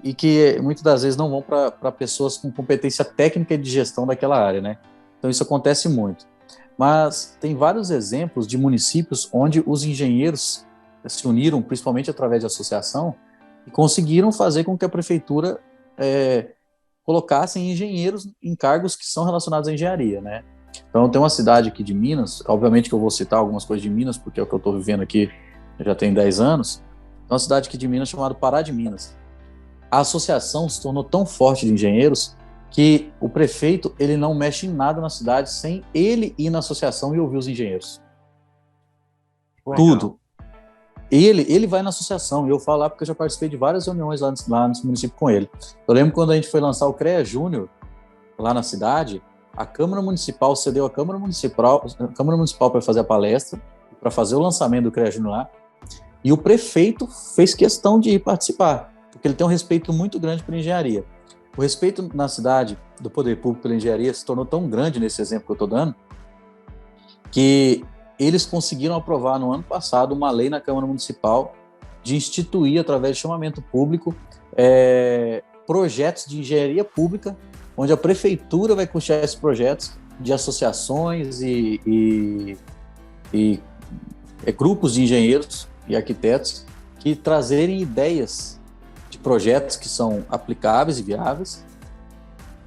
E que muitas das vezes não vão para pessoas com competência técnica e de gestão daquela área, né? Então isso acontece muito. Mas tem vários exemplos de municípios onde os engenheiros se uniram, principalmente através de associação, e conseguiram fazer com que a prefeitura colocasse engenheiros em cargos que são relacionados à engenharia, né? Então tem uma cidade aqui de Minas, obviamente que eu vou citar algumas coisas de Minas, porque é o que eu estou vivendo aqui já tem 10 anos, tem uma cidade aqui de Minas chamada Pará de Minas. A associação se tornou tão forte de engenheiros que o prefeito ele não mexe em nada na cidade sem ele ir na associação e ouvir os engenheiros. Legal. Tudo. Ele vai na associação, e eu falo lá porque eu já participei de várias reuniões lá nesse município com ele. Eu lembro quando a gente foi lançar o CREA Júnior lá na cidade, a Câmara Municipal cedeu a Câmara Municipal para fazer a palestra, para fazer o lançamento do CREA Júnior lá, e o prefeito fez questão de ir participar, porque ele tem um respeito muito grande pela engenharia. O respeito na cidade do poder público pela engenharia se tornou tão grande nesse exemplo que eu estou dando, que eles conseguiram aprovar no ano passado uma lei na Câmara Municipal de instituir, através de chamamento público, projetos de engenharia pública, onde a prefeitura vai custear esses projetos de associações e grupos de engenheiros e arquitetos que trazerem ideias de projetos que são aplicáveis e viáveis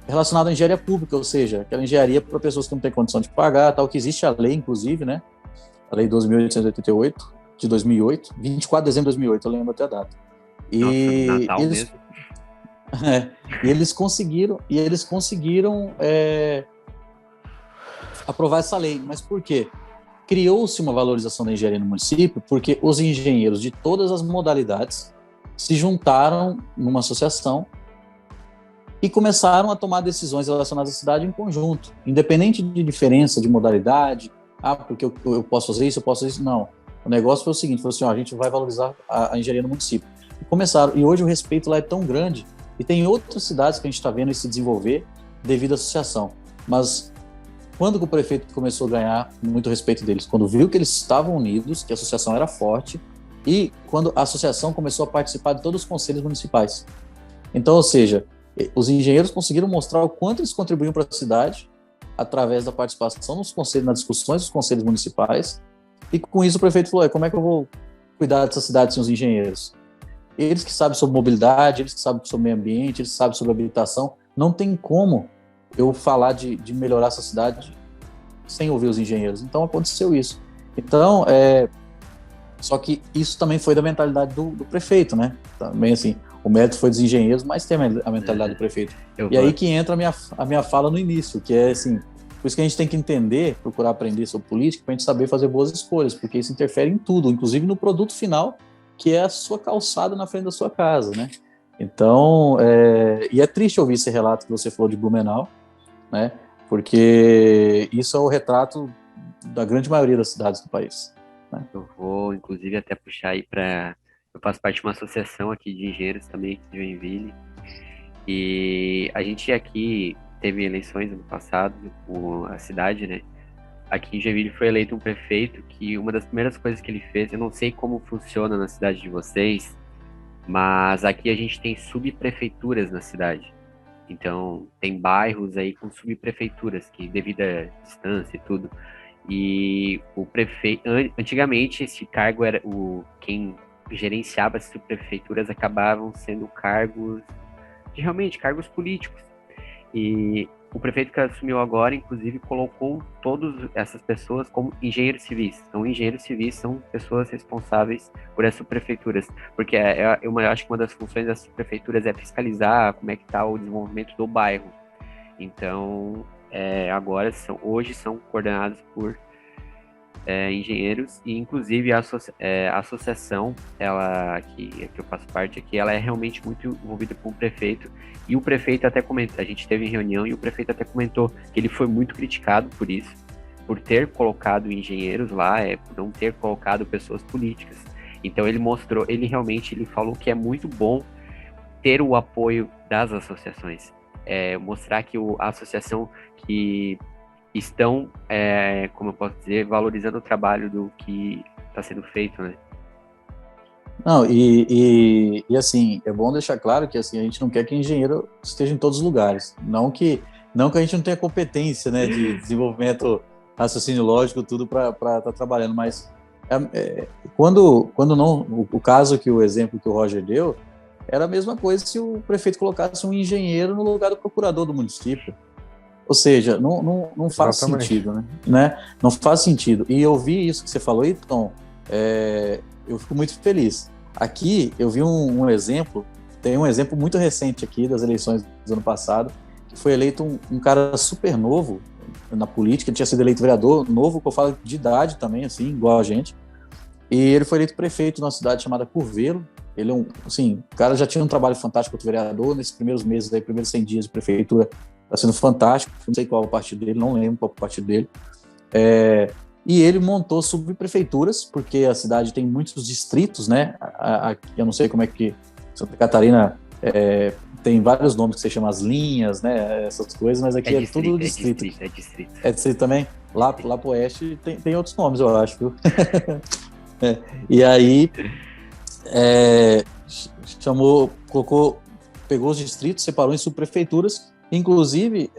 relacionados à engenharia pública, ou seja, aquela engenharia para pessoas que não têm condição de pagar, tal, que existe a lei, inclusive, né? A Lei 12.888, de 2008, 24 de dezembro de 2008, eu lembro até a data. E nossa, Natal mesmo. E eles conseguiram aprovar essa lei. Mas por quê? Criou-se uma valorização da engenharia no município porque os engenheiros de todas as modalidades se juntaram numa associação e começaram a tomar decisões relacionadas à cidade em conjunto, independente de diferença de modalidade. Porque eu posso fazer isso, eu posso fazer isso. Não. O negócio foi o seguinte, foi assim, a gente vai valorizar a engenharia no município. E hoje o respeito lá é tão grande, e tem outras cidades que a gente está vendo isso se desenvolver devido à associação. Mas quando o prefeito começou a ganhar muito respeito deles? Quando viu que eles estavam unidos, que a associação era forte, e quando a associação começou a participar de todos os conselhos municipais. Então, ou seja, os engenheiros conseguiram mostrar o quanto eles contribuíam para a cidade através da participação nos conselhos, nas discussões dos conselhos municipais, e com isso o prefeito falou, como é que eu vou cuidar dessa cidade sem os engenheiros? Eles que sabem sobre mobilidade, eles que sabem sobre meio ambiente, eles que sabem sobre habitação, não tem como eu falar de melhorar essa cidade sem ouvir os engenheiros. Então aconteceu isso. Então, só que isso também foi da mentalidade do prefeito, né? Também assim, o mérito foi dos engenheiros, mas tem a mentalidade do prefeito. Aí que entra a minha fala no início, que é assim, por isso que a gente tem que entender, procurar aprender sobre política, para a gente saber fazer boas escolhas, porque isso interfere em tudo, inclusive no produto final, que é a sua calçada na frente da sua casa, né? Então, e é triste ouvir esse relato que você falou de Blumenau, né? Porque isso é o retrato da grande maioria das cidades do país, né? Eu vou, inclusive, até puxar aí para Eu faço parte de uma associação aqui de engenheiros também, de Joinville. E a gente aqui teve eleições ano passado, a cidade, né? Aqui em Joinville foi eleito um prefeito que uma das primeiras coisas que ele fez, eu não sei como funciona na cidade de vocês, mas aqui a gente tem subprefeituras na cidade. Então, tem bairros aí com subprefeituras, que devido à distância e tudo. E o prefeito, antigamente esse cargo era quem gerenciava as subprefeituras acabavam sendo cargos, realmente cargos políticos. E o prefeito que assumiu agora, inclusive, colocou todas essas pessoas como engenheiros civis. Então, engenheiros civis são pessoas responsáveis por essas prefeituras, porque eu acho que uma das funções das prefeituras é fiscalizar como é que está o desenvolvimento do bairro. Então, hoje são coordenados por engenheiros, e inclusive a associação, que eu faço parte aqui, ela é realmente muito envolvida com o prefeito, e o prefeito até comentou, a gente teve em reunião, e o prefeito até comentou que ele foi muito criticado por isso, por ter colocado engenheiros lá, por não ter colocado pessoas políticas. Então ele falou que é muito bom ter o apoio das associações, mostrar que a associação que estão, como eu posso dizer, valorizando o trabalho do que está sendo feito, né? Não, e assim, é bom deixar claro que assim, a gente não quer que engenheiro esteja em todos os lugares. Não que a gente não tenha competência, né, de desenvolvimento, raciocínio lógico, tudo para estar trabalhando, mas quando não, o caso que o exemplo que o Roger deu, era a mesma coisa se o prefeito colocasse um engenheiro no lugar do procurador do município. Ou seja, não faz sentido, né? Não faz sentido. E eu vi isso que você falou, então, eu fico muito feliz. Aqui, eu vi um exemplo, tem um exemplo muito recente aqui das eleições do ano passado, que foi eleito um cara super novo na política, ele tinha sido eleito vereador, novo, que eu falo de idade também, assim, igual a gente, e ele foi eleito prefeito numa cidade chamada Curvelo. Ele o cara já tinha um trabalho fantástico como vereador, nesses primeiros meses, primeiros 100 dias de prefeitura, está sendo fantástico, não sei qual é o partido dele, não lembro qual é o partido dele. E ele montou subprefeituras, porque a cidade tem muitos distritos, né? Eu não sei como é que Santa Catarina tem vários nomes que você chama as linhas, né? Essas coisas, mas aqui tudo distrito. É distrito também? Lá pro oeste tem outros nomes, eu acho, viu? E aí pegou os distritos, separou em subprefeituras. Inclusive,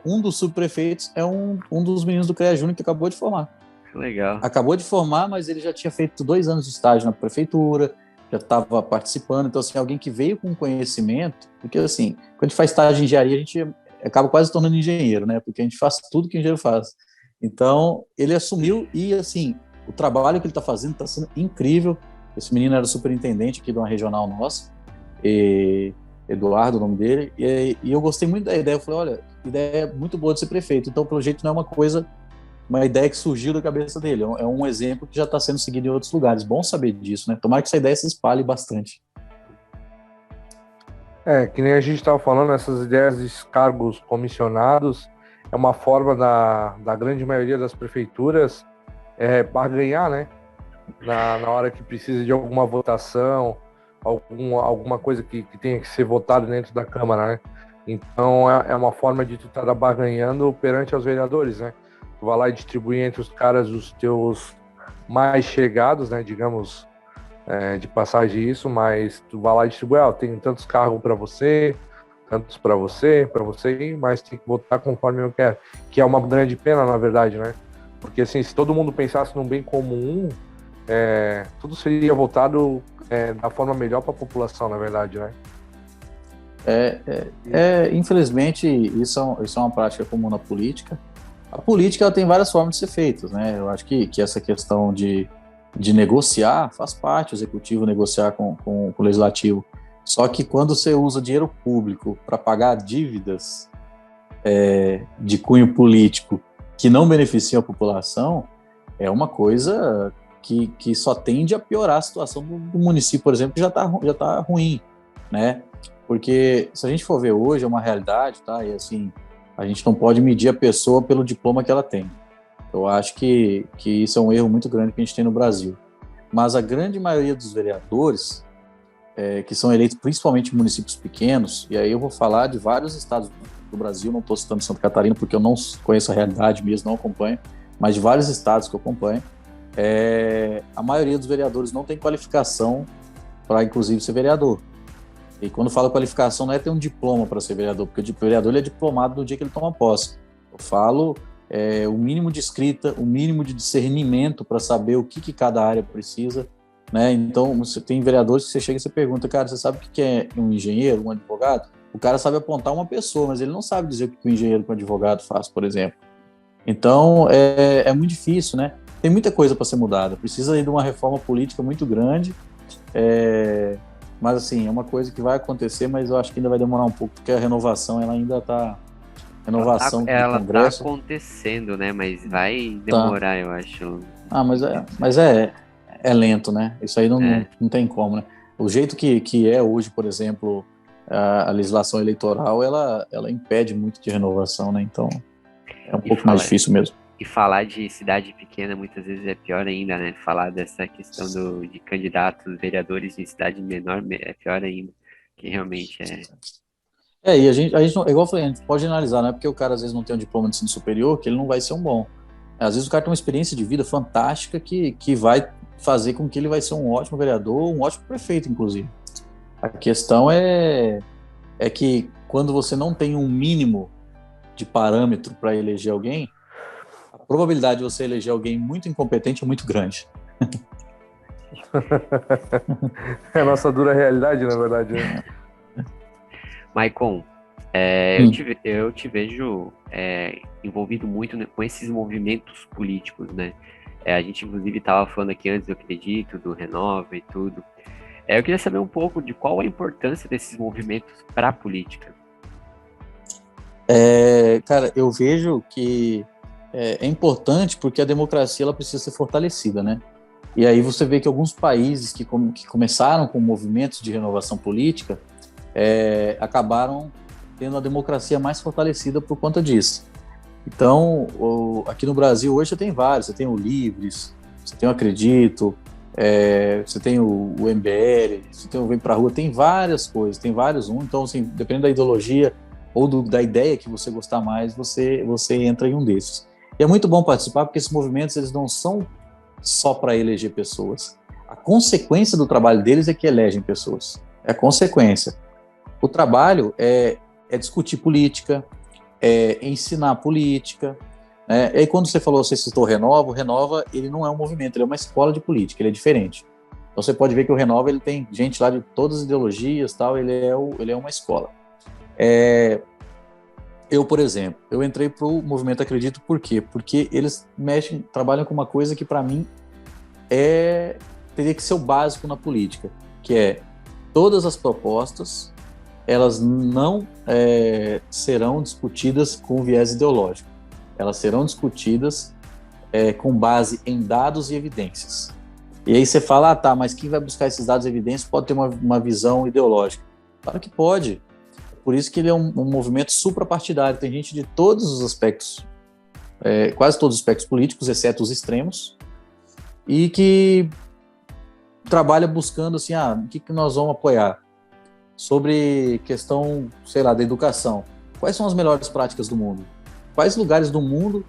um dos subprefeitos é um dos meninos do CREA Júnior que acabou de formar. Legal. Acabou de formar, mas ele já tinha feito 2 anos de estágio na prefeitura, já estava participando. Então, assim, alguém que veio com conhecimento, porque, assim, quando a gente faz estágio de engenharia, a gente acaba quase tornando engenheiro, né? Porque a gente faz tudo que o engenheiro faz. Então, ele assumiu e, assim, o trabalho que ele está fazendo está sendo incrível. Esse menino era superintendente aqui de uma regional nossa, Eduardo, o nome dele, e eu gostei muito da ideia. Eu falei, olha, ideia muito boa de ser prefeito. Então, pelo jeito, não é uma ideia que surgiu da cabeça dele, é um exemplo que já está sendo seguido em outros lugares. Bom saber disso, né? Tomara que essa ideia se espalhe bastante. Que nem a gente estava falando, essas ideias de cargos comissionados é uma forma da grande maioria das prefeituras barganhar, né? Na hora que precisa de alguma votação, alguma coisa que tenha que ser votada dentro da Câmara, né? Então é uma forma de tu estar barganhando perante os vereadores, né? Tu vai lá e distribui entre os caras os teus mais chegados, né? Digamos, de passagem isso, mas tu vai lá e distribui, eu tenho tantos cargos para você, tantos para você, mas tem que votar conforme eu quero. Que é uma grande pena, na verdade, né? Porque assim, se todo mundo pensasse num bem comum, tudo seria votado da forma melhor para a população, na verdade, né? Infelizmente, isso é uma prática comum na política. A política ela tem várias formas de ser feita, né? Eu acho que essa questão de negociar faz parte, o executivo negociar com o legislativo. Só que quando você usa dinheiro público para pagar dívidas de cunho político que não beneficiam a população, é uma coisa que só tende a piorar a situação do município, por exemplo, que já tá ruim, né? Porque se a gente for ver hoje, é uma realidade, tá? E assim, a gente não pode medir a pessoa pelo diploma que ela tem. Eu acho que isso é um erro muito grande que a gente tem no Brasil. mas a grande maioria dos vereadores, que são eleitos principalmente em municípios pequenos, e aí eu vou falar de vários estados do Brasil, não estou citando Santa Catarina porque eu não conheço a realidade mesmo, não acompanho, mas de vários estados que eu acompanho, a maioria dos vereadores não tem qualificação para, inclusive, ser vereador. E quando falo qualificação, não é ter um diploma para ser vereador, porque o vereador ele é diplomado no dia que ele toma posse. Eu falo o mínimo de escrita, o mínimo de discernimento para saber o que cada área precisa, né? Então, você tem vereadores que você chega e você pergunta, cara, você sabe o que é um engenheiro, um advogado? O cara sabe apontar uma pessoa, mas ele não sabe dizer o que o engenheiro com o advogado faz, por exemplo. Então, é muito difícil, né? Tem muita coisa para ser mudada. Precisa aí de uma reforma política muito grande. Mas, assim, é uma coisa que vai acontecer, mas eu acho que ainda vai demorar um pouco, porque a renovação, ela ainda está... Renovação do Congresso... Tá acontecendo, né? Mas vai demorar, eu acho. Mas é lento, né? Isso aí não tem como, né? O jeito que é hoje, por exemplo, a legislação eleitoral, ela impede muito de renovação, né? Então, é um pouco mais difícil mesmo. E falar de cidade pequena muitas vezes é pior ainda, né? Falar dessa questão de candidatos, vereadores em cidade menor é pior ainda, que realmente e a gente não, igual eu falei, a gente pode analisar, não é porque o cara às vezes não tem um diploma de ensino superior que ele não vai ser um bom. Às vezes o cara tem uma experiência de vida fantástica que vai fazer com que ele vai ser um ótimo vereador, um ótimo prefeito, inclusive. A questão é que quando você não tem um mínimo de parâmetro para eleger alguém, a probabilidade de você eleger alguém muito incompetente é muito grande. É a nossa dura realidade, na verdade. Né? Maicon, eu te vejo envolvido muito com esses movimentos políticos, né? A gente, inclusive, estava falando aqui antes, eu acredito, do Renova e tudo. Eu queria saber um pouco de qual a importância desses movimentos para a política. Cara, eu vejo que é importante porque a democracia ela precisa ser fortalecida, né? E aí você vê que alguns países que começaram com movimentos de renovação política acabaram tendo a democracia mais fortalecida por conta disso. Então, aqui no Brasil hoje você tem vários, você tem o Livres, você tem o Acredito, você tem o MBL, você tem o Vem Pra Rua, tem várias coisas, tem vários então assim, dependendo da ideologia ou da ideia que você gostar mais, você entra em um desses. E é muito bom participar porque esses movimentos eles não são só para eleger pessoas. A consequência do trabalho deles é que elegem pessoas. É a consequência. O trabalho é discutir política, ensinar política. Né? E aí quando você citou o Renova, ele não é um movimento, ele é uma escola de política, ele é diferente. Então você pode ver que o Renova ele tem gente lá de todas as ideologias, tal, ele é uma escola. Eu, por exemplo, eu entrei para o Movimento Acredito por quê? Porque eles trabalham com uma coisa que para mim teria que ser o básico na política, que é todas as propostas elas não serão discutidas com viés ideológico, elas serão discutidas com base em dados e evidências. E aí você fala, mas quem vai buscar esses dados e evidências pode ter uma visão ideológica. Claro que pode. Por isso que ele é um movimento suprapartidário. Tem gente de todos os aspectos, quase todos os aspectos políticos, exceto os extremos, e que trabalha buscando assim, o que nós vamos apoiar? Sobre questão, sei lá, da educação. Quais são as melhores práticas do mundo? Quais lugares do mundo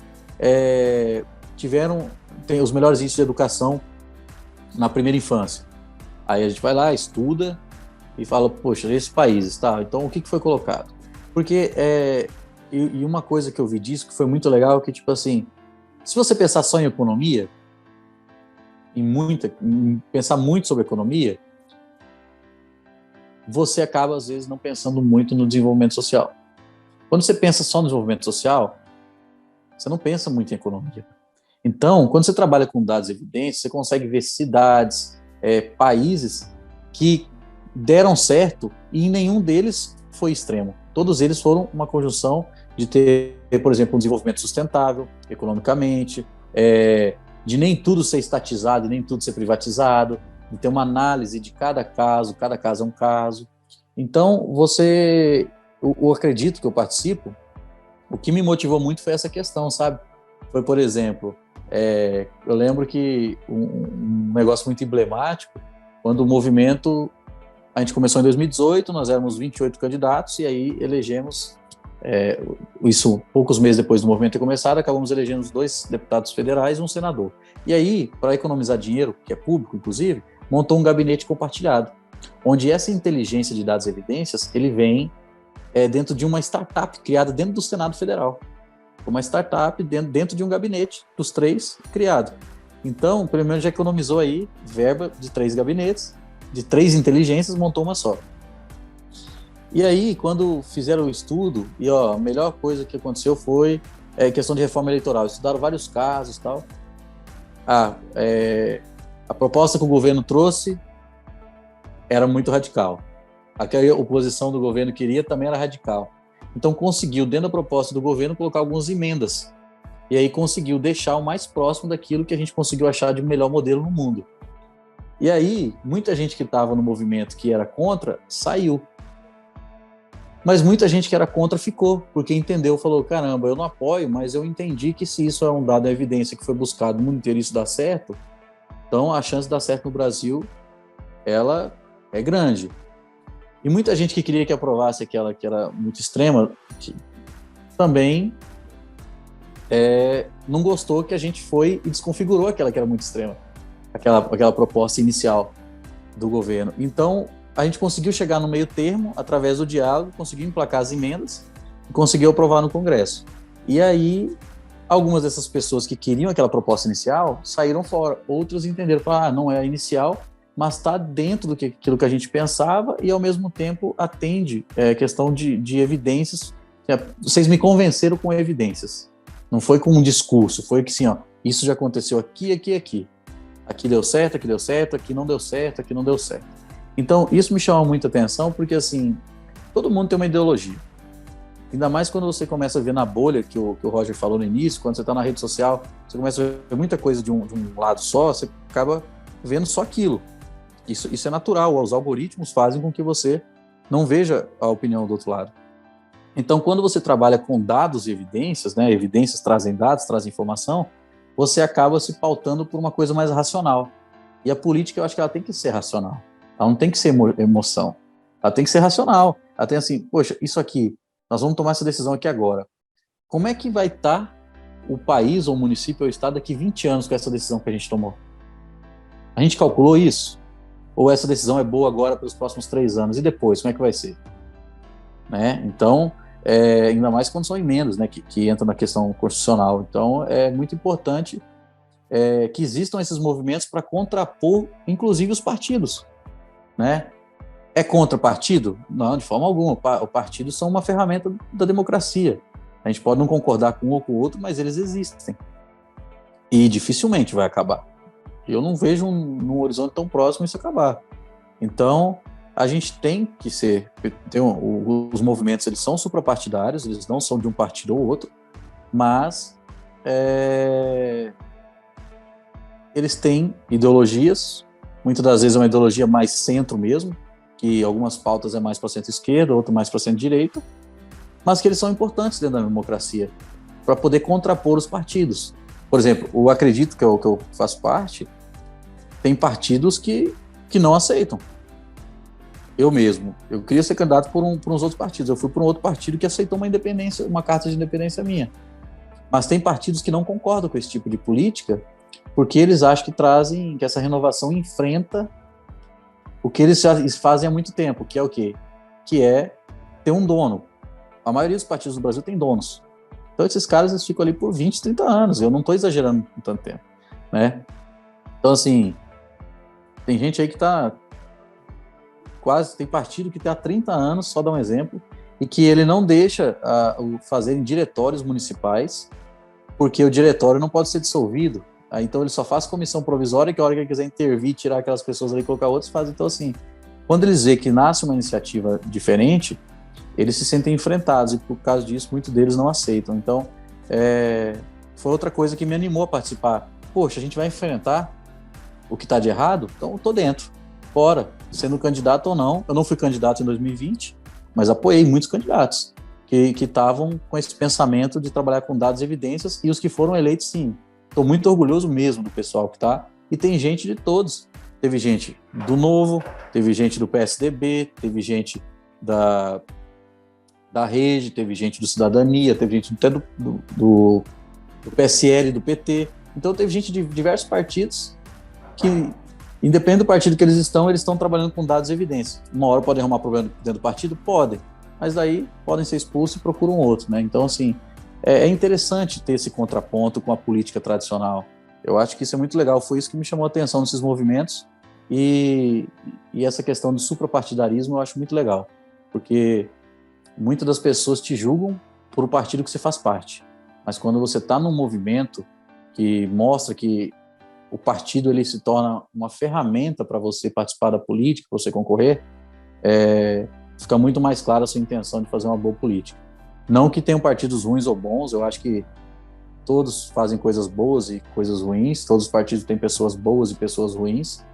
tem os melhores índices de educação na primeira infância? Aí a gente vai lá, estuda, e fala, poxa, esses países, tá? Então o que foi colocado? Porque, e uma coisa que eu vi disso que foi muito legal, que tipo assim, se você pensar só em economia, em pensar muito sobre economia, você acaba às vezes não pensando muito no desenvolvimento social. Quando você pensa só no desenvolvimento social, você não pensa muito em economia. Então, quando você trabalha com dados e evidências, você consegue ver cidades, países que deram certo e nenhum deles foi extremo. Todos eles foram uma conjunção de ter, por exemplo, um desenvolvimento sustentável economicamente, de nem tudo ser estatizado e nem tudo ser privatizado, de ter uma análise de cada caso é um caso. Então, eu acredito que eu participo, o que me motivou muito foi essa questão, sabe? Foi, por exemplo, eu lembro que um negócio muito emblemático, quando o movimento, a gente começou em 2018, nós éramos 28 candidatos, e aí elegemos, isso poucos meses depois do movimento ter começado, acabamos elegendo 2 deputados federais e um senador. E aí, para economizar dinheiro, que é público, inclusive, montou um gabinete compartilhado, onde essa inteligência de dados e evidências, ele vem dentro de uma startup criada dentro do Senado Federal. Uma startup dentro de um gabinete, dos 3 criado. Então, pelo menos já economizou aí verba de 3 gabinetes, de 3 inteligências, montou uma só. E aí, quando fizeram o estudo, e a melhor coisa que aconteceu foi questão de reforma eleitoral. Estudaram vários casos e tal. A proposta que o governo trouxe era muito radical. A que a oposição do governo queria também era radical. Então conseguiu, dentro da proposta do governo, colocar algumas emendas. E aí conseguiu deixar o mais próximo daquilo que a gente conseguiu achar de melhor modelo no mundo. E aí, muita gente que estava no movimento que era contra, saiu. Mas muita gente que era contra ficou, porque entendeu, falou, caramba, eu não apoio, mas eu entendi que se isso é um dado, é evidência que foi buscado no mundo inteiro e isso dá certo, então a chance de dar certo no Brasil, ela é grande. E muita gente que queria que aprovasse aquela que era muito extrema, também não gostou que a gente foi e desconfigurou aquela que era muito extrema, aquela proposta inicial do governo. Então, a gente conseguiu chegar no meio termo, através do diálogo, conseguiu emplacar as emendas e conseguiu aprovar no Congresso. E aí, algumas dessas pessoas que queriam aquela proposta inicial saíram fora. Outros entenderam, falaram, não é a inicial, mas está dentro daquilo que a gente pensava e, ao mesmo tempo, atende questão de evidências. Vocês me convenceram com evidências. Não foi com um discurso, foi que assim, isso já aconteceu aqui, aqui, aqui. Aqui deu certo, aqui não deu certo, aqui não deu certo. Então, isso me chama muita atenção, porque, assim, todo mundo tem uma ideologia. Ainda mais quando você começa a ver na bolha, que o Roger falou no início, quando você está na rede social, você começa a ver muita coisa de um lado só, você acaba vendo só aquilo. Isso é natural, os algoritmos fazem com que você não veja a opinião do outro lado. Então, quando você trabalha com dados e evidências, né, evidências trazem dados, trazem informação, você acaba se pautando por uma coisa mais racional. E a política, eu acho que ela tem que ser racional. Ela não tem que ser emoção. Ela tem que ser racional. Ela tem assim, poxa, isso aqui, nós vamos tomar essa decisão aqui agora. Como é que vai estar o país, ou o município, ou o estado daqui 20 anos com essa decisão que a gente tomou? A gente calculou isso? Ou essa decisão é boa agora pelos próximos 3 anos? E depois, como é que vai ser? Né? Então, ainda mais quando são emendas, né, que entram na questão constitucional. Então, é muito importante que existam esses movimentos para contrapor, inclusive, os partidos. Né? É contra partido? Não, de forma alguma. Os partidos são uma ferramenta da democracia. A gente pode não concordar com um ou com o outro, mas eles existem. E dificilmente vai acabar. Eu não vejo num horizonte tão próximo isso acabar. Então, a gente tem que ser... os movimentos, eles são suprapartidários, eles não são de um partido ou outro, mas eles têm ideologias. Muitas das vezes é uma ideologia mais centro mesmo, que algumas pautas é mais para centro-esquerda, outras mais para centro-direita, mas que eles são importantes dentro da democracia, para poder contrapor os partidos. Por exemplo, o Acredito, que eu faço parte, tem partidos que não aceitam. Eu mesmo, eu queria ser candidato por uns outros partidos, eu fui por um outro partido que aceitou uma independência, uma carta de independência minha. Mas tem partidos que não concordam com esse tipo de política, porque eles acham que essa renovação enfrenta o que eles já fazem há muito tempo, que é o quê? Que é ter um dono. A maioria dos partidos do Brasil tem donos. Então esses caras eles ficam ali por 20, 30 anos, eu não estou exagerando com tanto tempo, né? Então assim, tem gente aí que está tem partido que está há 30 anos, só dar um exemplo, e que ele não deixa fazerem diretórios municipais, porque o diretório não pode ser dissolvido. Então ele só faz comissão provisória, que a hora que ele quiser intervir, tirar aquelas pessoas ali e colocar outras, faz. Então assim, quando eles veem que nasce uma iniciativa diferente, eles se sentem enfrentados, e por causa disso, muitos deles não aceitam. Então, foi outra coisa que me animou a participar. Poxa, a gente vai enfrentar o que está de errado? Então eu tô dentro, fora, sendo candidato ou não. Eu não fui candidato em 2020, mas apoiei muitos candidatos que estavam com esse pensamento de trabalhar com dados e evidências, e os que foram eleitos, sim. Estou muito orgulhoso mesmo do pessoal que está, e tem gente de todos. Teve gente do Novo, teve gente do PSDB, teve gente da Rede, teve gente do Cidadania, teve gente até do PSL, do PT. Então teve gente de diversos partidos que, independente do partido que eles estão trabalhando com dados e evidências. Uma hora podem arrumar problema dentro do partido? Podem. Mas daí podem ser expulsos e procuram outro, né? Então, assim, é interessante ter esse contraponto com a política tradicional. Eu acho que isso é muito legal. Foi isso que me chamou a atenção nesses movimentos. E essa questão do suprapartidarismo eu acho muito legal. Porque muitas das pessoas te julgam por o partido que você faz parte. Mas quando você está num movimento que mostra que o partido ele se torna uma ferramenta para você participar da política, para você concorrer, fica muito mais clara a sua intenção de fazer uma boa política. Não que tenham partidos ruins ou bons, eu acho que todos fazem coisas boas e coisas ruins, todos os partidos têm pessoas boas e pessoas ruins,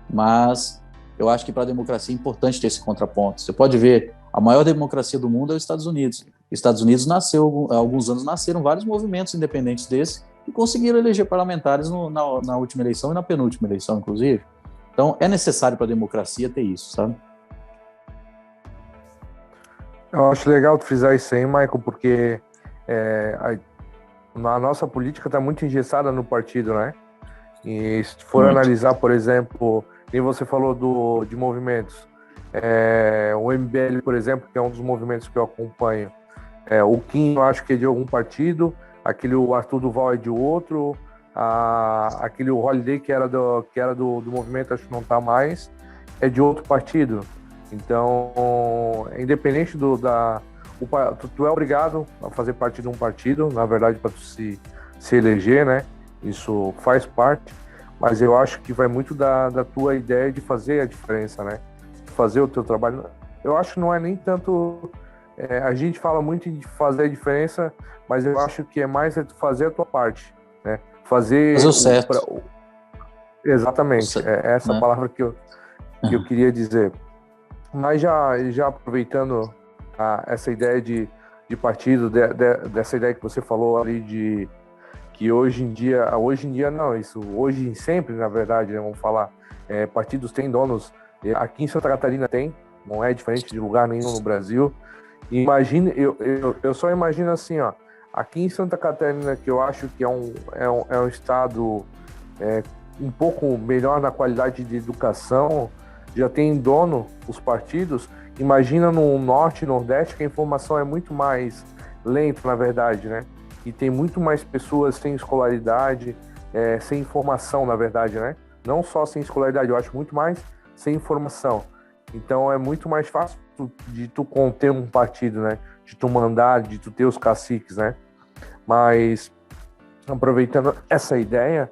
mas eu acho que para a democracia é importante ter esse contraponto. Você pode ver, a maior democracia do mundo é os Estados Unidos. Os Estados Unidos nasceu, há alguns anos nasceram vários movimentos independentes desses e conseguiram eleger parlamentares na última eleição e na penúltima eleição, inclusive. Então, é necessário para a democracia ter isso, sabe? Eu acho legal tu frisar isso aí, Michael, porque a nossa política está muito engessada no partido, né? E se for analisar, por exemplo, nem você falou de movimentos, o MBL, por exemplo, que é um dos movimentos que eu acompanho, o Kim eu acho que é de algum partido, aquele o Arthur Duval é de outro, aquele o Holiday que era do movimento, acho que não está mais, é de outro partido. Então, independente tu é obrigado a fazer parte de um partido, na verdade, para tu se eleger, né? Isso faz parte, mas eu acho que vai muito da tua ideia de fazer a diferença, né? De fazer o teu trabalho. Eu acho que não é nem tanto... a gente fala muito de fazer a diferença, mas eu acho que é mais fazer a tua parte, né? Fazer o certo. Exatamente, essa né? Palavra que eu queria dizer. Mas já aproveitando essa ideia de partido, dessa ideia que você falou ali de que hoje em dia não, isso hoje e sempre, na verdade, né, vamos falar, partidos têm donos, aqui em Santa Catarina tem, não é diferente de lugar nenhum no Brasil. Imagine, eu só imagino assim, ó, aqui em Santa Catarina, que eu acho que é um estado um pouco melhor na qualidade de educação, já tem dono os partidos. Imagina no Norte e Nordeste, que a informação é muito mais lenta, na verdade, né? E tem muito mais pessoas sem escolaridade, sem informação, na verdade, né? Não só sem escolaridade, eu acho muito mais sem informação. Então é muito mais fácil de tu conter um partido, né? De tu mandar, de tu ter os caciques, né? Mas, aproveitando essa ideia,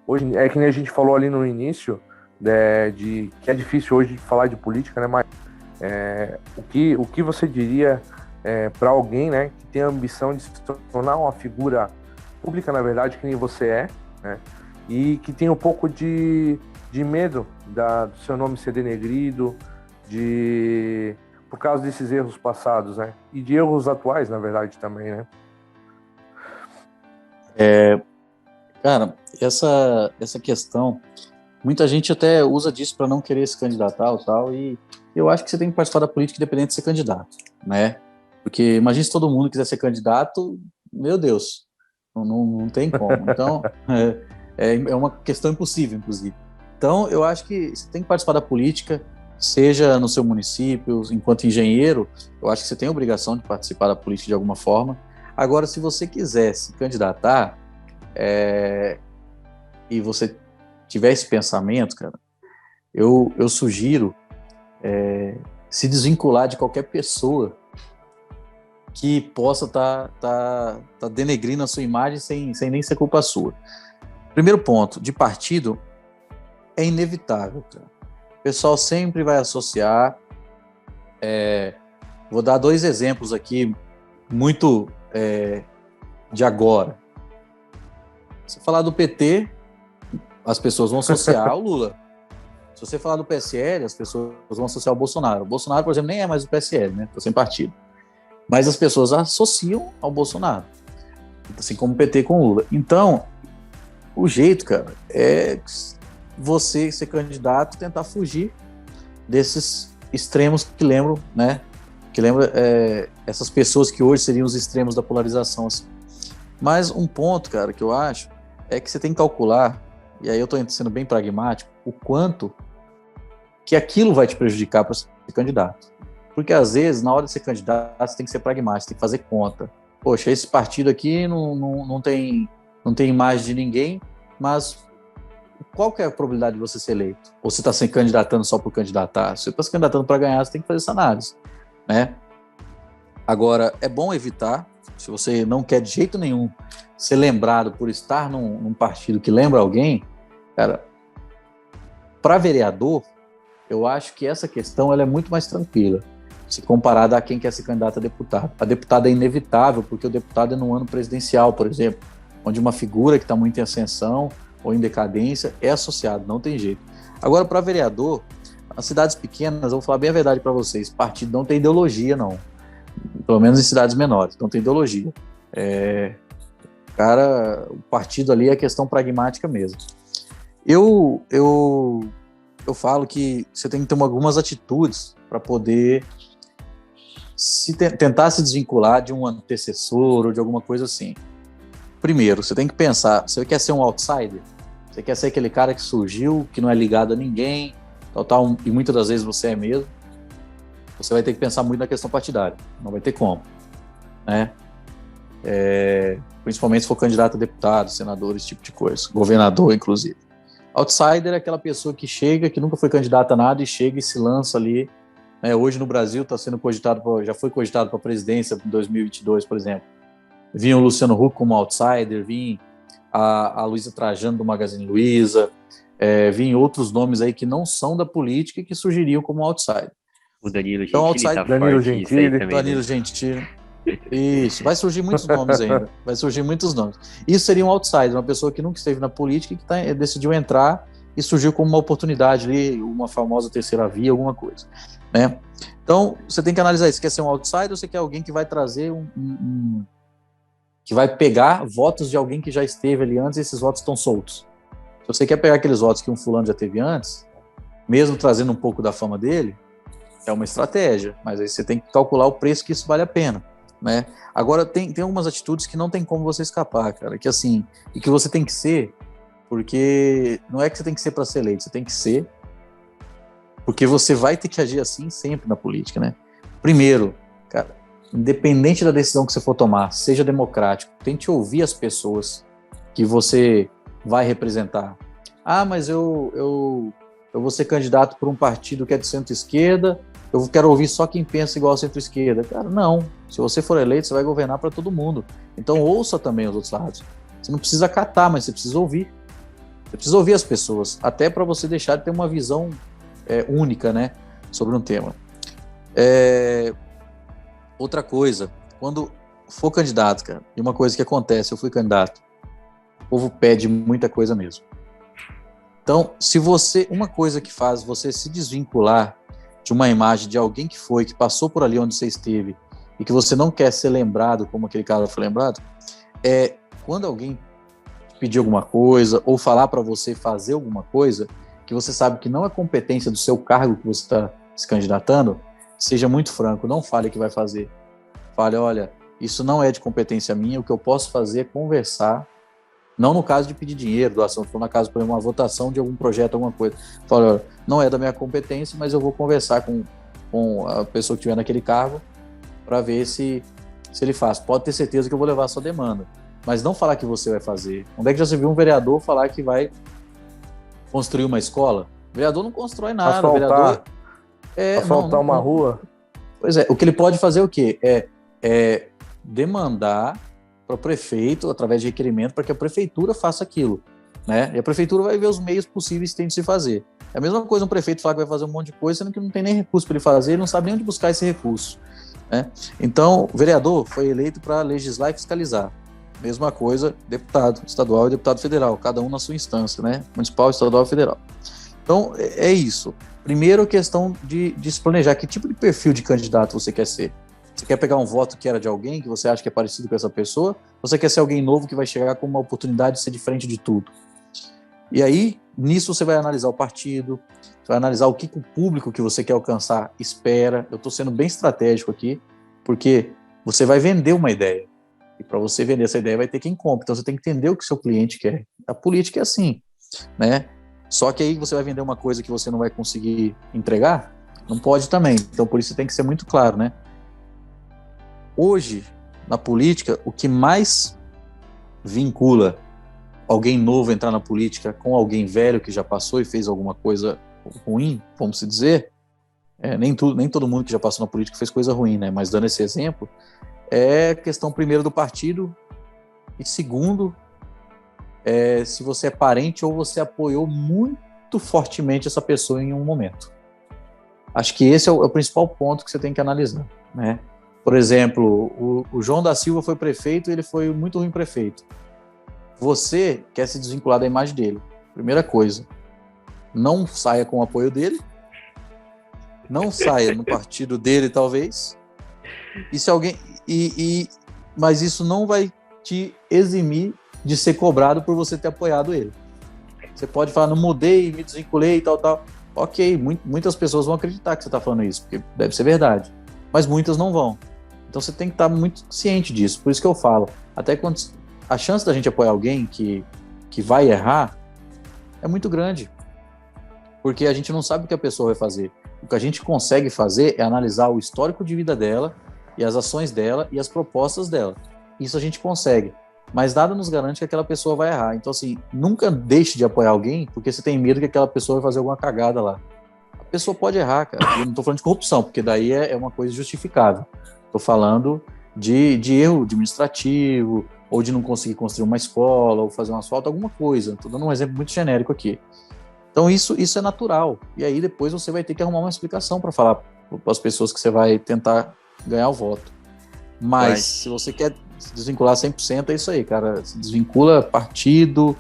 hoje que nem a gente falou ali no início, que é difícil hoje de falar de política, né? Mas o que você diria para alguém, né, que tem a ambição de se tornar uma figura pública, na verdade, que nem você né? E que tem um pouco de medo do seu nome ser denegrido, por causa desses erros passados, né? E de erros atuais, na verdade, também, né? Cara, essa questão, muita gente até usa disso para não querer se candidatar e tal, e eu acho que você tem que participar da política independente de ser candidato, né? Porque imagina se todo mundo quiser ser candidato, meu Deus, não tem como. Então, é uma questão impossível, inclusive. Então, eu acho que você tem que participar da política, seja no seu município, enquanto engenheiro, eu acho que você tem a obrigação de participar da política de alguma forma. Agora, se você quiser se candidatar, e você tiver esse pensamento, cara, eu sugiro se desvincular de qualquer pessoa que possa tá denegrindo a sua imagem sem nem ser culpa sua. Primeiro ponto, de partido, é inevitável, cara. O pessoal sempre vai associar. Vou dar 2 exemplos aqui, muito de agora. Se falar do PT, as pessoas vão associar ao Lula. Se você falar do PSL, as pessoas vão associar ao Bolsonaro. O Bolsonaro, por exemplo, nem é mais do PSL, né? Está sem partido. Mas as pessoas associam ao Bolsonaro, assim como o PT com o Lula. Então, O jeito, cara, é você ser candidato, tentar fugir desses extremos que lembram, né? Que lembra essas pessoas que hoje seriam os extremos da polarização. Assim. Mas um ponto, cara, que eu acho é que você tem que calcular, e aí eu estou sendo bem pragmático, o quanto que aquilo vai te prejudicar para ser candidato. Porque às vezes, na hora de ser candidato, você tem que ser pragmático, tem que fazer conta. Poxa, esse partido aqui não tem imagem de ninguém, mas qual que é a probabilidade de você ser eleito? Ou você está se candidatando só por candidatar? Se você está se candidatando para ganhar, você tem que fazer essa análise, né? Agora, é bom evitar, se você não quer de jeito nenhum ser lembrado por estar num partido que lembra alguém, cara, para vereador, eu acho que essa questão ela é muito mais tranquila, se comparada a quem quer ser candidato a deputado. A deputada é inevitável, porque o deputado é no ano presidencial, por exemplo, onde uma figura que está muito em ascensão ou em decadência é associado, não tem jeito. Agora, para vereador, as cidades pequenas, eu vou falar bem a verdade para vocês, partido não tem ideologia, não. Pelo menos em cidades menores, não tem ideologia. O partido ali é questão pragmática mesmo. Eu falo que você tem que ter algumas atitudes para poder tentar se desvincular de um antecessor ou de alguma coisa assim. Primeiro, você tem que pensar, você quer ser um outsider? Você quer ser aquele cara que surgiu, que não é ligado a ninguém, tal, e muitas das vezes você é mesmo. Você vai ter que pensar muito na questão partidária, não vai ter como, né? Principalmente se for candidato a deputado, senador, esse tipo de coisa, governador, inclusive. Outsider é aquela pessoa que chega, que nunca foi candidata a nada e chega e se lança ali. Né? Hoje no Brasil está sendo cogitado, já foi cogitado para a presidência em 2022, por exemplo. Vinha o Luciano Huck como outsider, vinha a Luísa Trajano do Magazine Luiza, vinha outros nomes aí que não são da política e que surgiriam como outsider. O Danilo Gentili então, outsider, tá Danilo forte Gentili, também, Danilo né? Gentili. Isso, vai surgir muitos nomes ainda. Vai surgir muitos nomes. Isso seria um outsider, uma pessoa que nunca esteve na política e que decidiu entrar e surgiu como uma oportunidade ali, uma famosa terceira via, alguma coisa. Né? Então, você tem que analisar isso. Você quer ser um outsider ou você quer alguém que vai trazer que vai pegar votos de alguém que já esteve ali antes e esses votos estão soltos. Se você quer pegar aqueles votos que um fulano já teve antes, mesmo trazendo um pouco da fama dele, é uma estratégia, mas aí você tem que calcular o preço que isso vale a pena, né? Agora, tem algumas atitudes que não tem como você escapar, cara, que assim, e que você tem que ser, porque não é que você tem que ser para ser eleito, você tem que ser, porque você vai ter que agir assim sempre na política, né? Primeiro, cara, independente da decisão que você for tomar, seja democrático, tente ouvir as pessoas que você vai representar. Ah, mas eu vou ser candidato por um partido que é de centro-esquerda, eu quero ouvir só quem pensa igual a centro-esquerda. Cara, não. Se você for eleito, você vai governar para todo mundo. Então ouça também os outros lados. Você não precisa acatar, mas você precisa ouvir. Você precisa ouvir as pessoas, até para você deixar de ter uma visão única, né, sobre um tema. Outra coisa, quando for candidato, cara, e uma coisa que acontece, eu fui candidato, o povo pede muita coisa mesmo. Então, uma coisa que faz você se desvincular de uma imagem de alguém que passou por ali onde você esteve e que você não quer ser lembrado como aquele cara foi lembrado, é quando alguém pedir alguma coisa ou falar para você fazer alguma coisa que você sabe que não é competência do seu cargo que você está se candidatando, seja muito franco, não fale que vai fazer. Fale, olha, isso não é de competência minha, o que eu posso fazer é conversar. Não no caso de pedir dinheiro, doação, no caso, por exemplo, uma votação de algum projeto, alguma coisa. Fala, não é da minha competência, mas eu vou conversar com a pessoa que estiver naquele cargo para ver se ele faz. Pode ter certeza que eu vou levar a sua demanda, mas não falar que você vai fazer. Onde é que já se viu um vereador falar que vai construir uma escola? O vereador não constrói nada. Asfaltar uma rua? Pois é, o que ele pode fazer é o quê? É demandar para o prefeito, através de requerimento, para que a prefeitura faça aquilo, né? E a prefeitura vai ver os meios possíveis que tem de se fazer. É a mesma coisa um prefeito falar que vai fazer um monte de coisa, sendo que não tem nem recurso para ele fazer, ele não sabe nem onde buscar esse recurso, né? Então, o vereador foi eleito para legislar e fiscalizar. Mesma coisa, deputado estadual e deputado federal, cada um na sua instância, né? Municipal, estadual e federal. Então, é isso. Primeiro, questão de se planejar. Que tipo de perfil de candidato você quer ser? Você quer pegar um voto que era de alguém, que você acha que é parecido com essa pessoa? Ou você quer ser alguém novo que vai chegar com uma oportunidade de ser diferente de tudo? E aí, nisso você vai analisar o partido, você vai analisar o que o público que você quer alcançar espera. Eu estou sendo bem estratégico aqui, porque você vai vender uma ideia. E para você vender essa ideia vai ter quem compra. Então você tem que entender o que o seu cliente quer. A política é assim, né? Só que aí você vai vender uma coisa que você não vai conseguir entregar? Não pode também. Então por isso tem que ser muito claro, né? Hoje, na política, o que mais vincula alguém novo entrar na política com alguém velho que já passou e fez alguma coisa ruim, vamos se dizer, nem todo mundo que já passou na política fez coisa ruim, né? Mas dando esse exemplo, é questão primeiro do partido e segundo, se você é parente ou você apoiou muito fortemente essa pessoa em um momento. Acho que esse é o principal ponto que você tem que analisar, né? Por exemplo, o João da Silva foi prefeito e ele foi muito ruim prefeito. Você quer se desvincular da imagem dele. Primeira coisa, não saia com o apoio dele, não saia no partido dele, talvez. E se alguém, mas isso não vai te eximir de ser cobrado por você ter apoiado ele. Você pode falar, não mudei, me desvinculei e tal. Ok, muitas pessoas vão acreditar que você está falando isso, porque deve ser verdade. Mas muitas não vão. Então você tem que estar muito ciente disso. Por isso que eu falo, até quando a chance da gente apoiar alguém que vai errar é muito grande. Porque a gente não sabe o que a pessoa vai fazer. O que a gente consegue fazer é analisar o histórico de vida dela e as ações dela e as propostas dela. Isso a gente consegue. Mas nada nos garante que aquela pessoa vai errar. Então, assim, nunca deixe de apoiar alguém porque você tem medo que aquela pessoa vai fazer alguma cagada lá. A pessoa pode errar, cara. Eu não estou falando de corrupção, porque daí é uma coisa justificável. Estou falando de erro administrativo, ou de não conseguir construir uma escola, ou fazer um asfalto, alguma coisa. Estou dando um exemplo muito genérico aqui. Então, isso é natural. E aí, depois, você vai ter que arrumar uma explicação para falar para as pessoas que você vai tentar ganhar o voto. Mas, se você quer se desvincular 100%, é isso aí, cara. Se desvincula partido,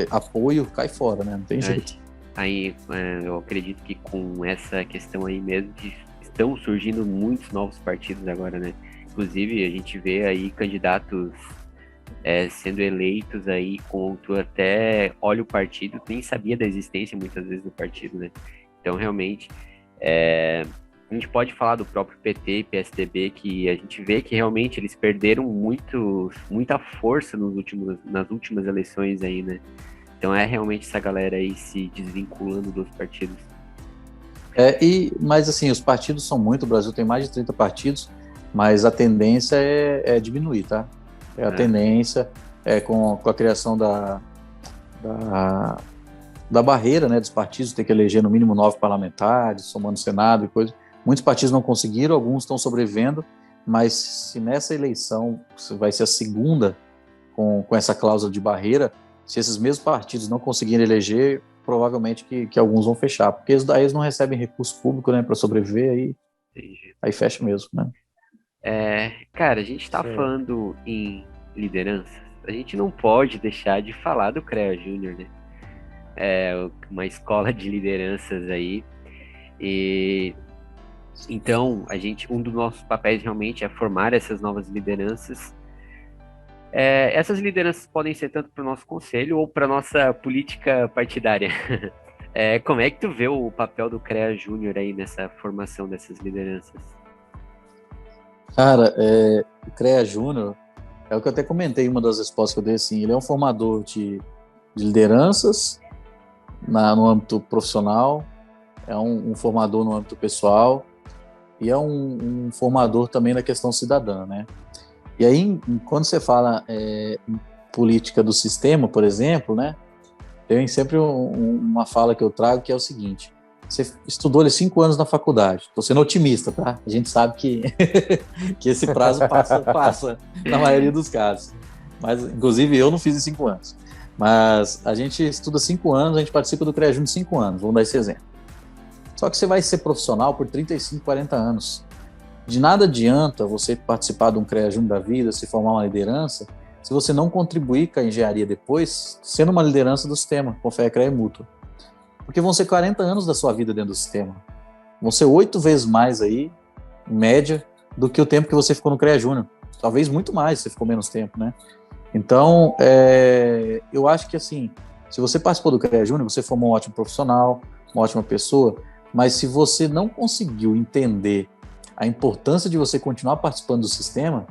apoio, cai fora, né? Não tem jeito. Aí, eu acredito que com essa questão aí mesmo, que estão surgindo muitos novos partidos agora, né? Inclusive, a gente vê aí candidatos sendo eleitos aí com tu até olha o partido, nem sabia da existência muitas vezes do partido, né? Então, realmente, a gente pode falar do próprio PT e PSDB, que a gente vê que realmente eles perderam muita força nas últimas eleições aí, né? Então realmente essa galera aí se desvinculando dos partidos. Mas assim, os partidos são muito, o Brasil tem mais de 30 partidos, mas a tendência é diminuir, tá? A tendência com a criação da barreira, né, dos partidos, ter que eleger no mínimo 9 parlamentares, somando Senado e coisa. Muitos partidos não conseguiram, alguns estão sobrevivendo, mas se nessa eleição vai ser a segunda com essa cláusula de barreira, se esses mesmos partidos não conseguirem eleger, provavelmente que alguns vão fechar, porque eles não recebem recurso público, né, para sobreviver, aí fecha mesmo, né? Cara, a gente está falando em lideranças, a gente não pode deixar de falar do CREA Júnior, né? Uma escola de lideranças aí, e então um dos nossos papéis realmente é formar essas novas lideranças. Essas lideranças podem ser tanto para o nosso conselho ou para a nossa política partidária. Como é que tu vê o papel do CREA Júnior aí nessa formação dessas lideranças? Cara, o CREA Júnior, é o que eu até comentei em uma das respostas que eu dei, assim, ele é um formador de lideranças no âmbito profissional, é um formador no âmbito pessoal e é um formador também na questão cidadã, né? E aí, quando você fala em política do sistema, por exemplo, né, tem sempre uma fala que eu trago que é o seguinte: você estudou ali 5 anos na faculdade, estou sendo otimista, tá? A gente sabe que esse prazo passa na maioria dos casos, mas inclusive eu não fiz em 5 anos, mas a gente estuda 5 anos, a gente participa do CREA Júnior 5 anos, vamos dar esse exemplo. Só que você vai ser profissional por 35, 40 anos. De nada adianta você participar de um CREA Júnior da vida, se formar uma liderança, se você não contribuir com a engenharia depois, sendo uma liderança do sistema, com fé, CREA e mútua. Porque vão ser 40 anos da sua vida dentro do sistema. Vão ser 8 vezes mais aí, em média, do que o tempo que você ficou no CREA Júnior. Talvez muito mais, você ficou menos tempo, né? Então, eu acho que, assim, se você participou do CREA Júnior, você formou um ótimo profissional, uma ótima pessoa, mas se você não conseguiu entender a importância de você continuar participando do sistema,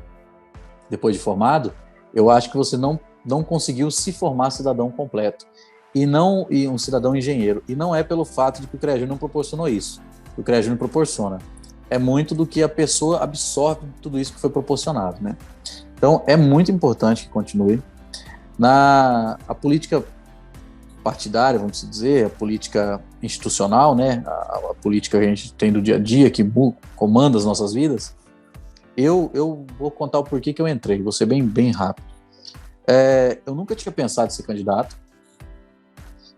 depois de formado, eu acho que você não conseguiu se formar cidadão completo, e um cidadão engenheiro. E não é pelo fato de que o CREA Júnior não proporcionou isso. O CREA Júnior proporciona. É muito do que a pessoa absorve tudo isso que foi proporcionado, né? Então, é muito importante que continue. A política partidária, vamos dizer, a política institucional, né? A política que a gente tem do dia a dia, que comanda as nossas vidas, eu vou contar o porquê que eu entrei, vou ser bem rápido. Eu nunca tinha pensado em ser candidato,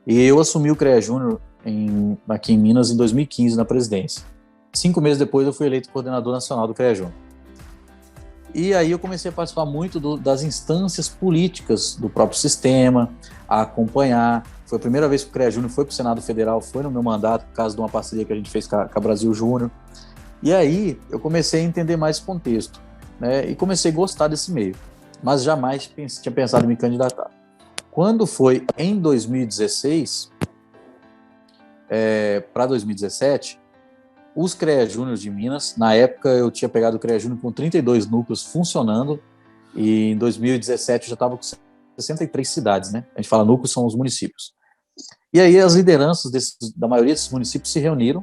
e eu assumi o CREA Júnior aqui em Minas em 2015, na presidência. 5 meses depois eu fui eleito coordenador nacional do CREA Júnior. E aí eu comecei a participar muito das instâncias políticas do próprio sistema, a acompanhar. Foi a primeira vez que o CREA Júnior foi para o Senado Federal, foi no meu mandato, por causa de uma parceria que a gente fez com a Brasil Júnior. E aí eu comecei a entender mais esse contexto, né? E comecei a gostar desse meio, mas jamais tinha pensado em me candidatar. Quando foi em 2016 para 2017, os CREA Júnior de Minas, na época eu tinha pegado o CREA Júnior com 32 núcleos funcionando, e em 2017 eu já estava com 63 cidades, né? A gente fala núcleos, são os municípios. E aí as lideranças da maioria desses municípios se reuniram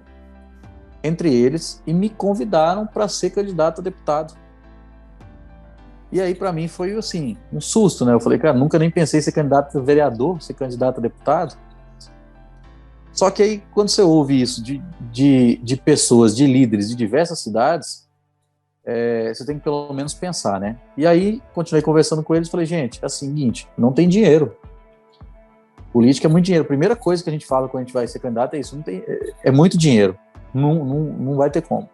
entre eles e me convidaram para ser candidato a deputado. E aí, para mim, foi assim, um susto, né? Eu falei, cara, nunca nem pensei em ser candidato a vereador, ser candidato a deputado. Só que aí, quando você ouve isso de pessoas, de líderes de diversas cidades, você tem que pelo menos pensar, né? E aí, continuei conversando com eles e falei, gente, é o seguinte, não tem dinheiro. Política é muito dinheiro. A primeira coisa que a gente fala quando a gente vai ser candidato é isso, é muito dinheiro. Não vai ter como.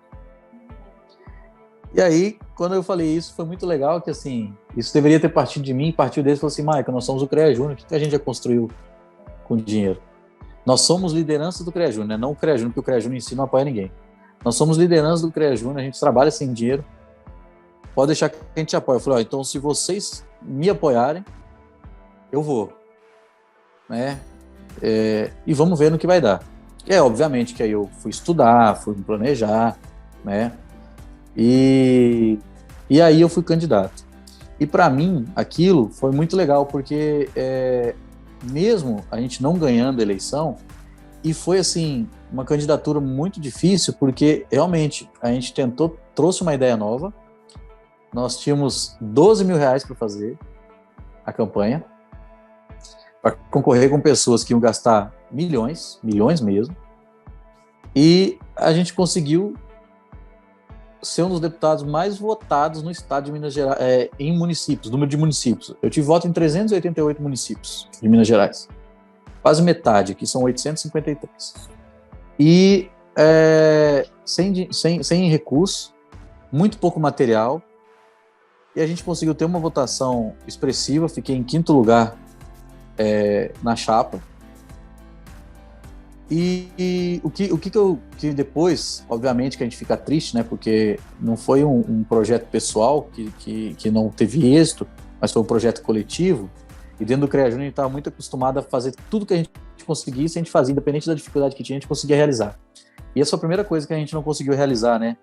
E aí, quando eu falei isso, foi muito legal, que assim, isso deveria ter partido de mim, partiu deles e falou assim, Maica, nós somos o CREA Júnior, o que a gente já construiu com dinheiro? Nós somos liderança do CREA Júnior, né? Não o CREA Júnior, porque o CREA Júnior em si não apoia ninguém. Nós somos liderança do CREA Júnior, a gente trabalha sem dinheiro, pode deixar que a gente apoie. Eu falei, então se vocês me apoiarem, eu vou, né? E vamos ver no que vai dar. Obviamente que aí eu fui estudar, fui me planejar, né? E aí eu fui candidato. E para mim, aquilo foi muito legal, porque mesmo a gente não ganhando a eleição, e foi assim, uma candidatura muito difícil, porque realmente a gente trouxe uma ideia nova, nós tínhamos R$12 mil para fazer a campanha, para concorrer com pessoas que iam gastar milhões mesmo, e a gente conseguiu ser um dos deputados mais votados no estado de Minas Gerais, em municípios, número de municípios. Eu tive voto em 388 municípios de Minas Gerais. Quase metade, aqui são 853. E sem recurso, muito pouco material, e a gente conseguiu ter uma votação expressiva, fiquei em 5º lugar na chapa. E o que depois, obviamente, que a gente fica triste, né? Porque não foi um projeto pessoal que não teve êxito, mas foi um projeto coletivo. E dentro do CREA Júnior a gente estava muito acostumado a fazer tudo que a gente conseguisse, a gente fazia, independente da dificuldade que tinha, a gente conseguia realizar. E essa foi a primeira coisa que a gente não conseguiu realizar, né?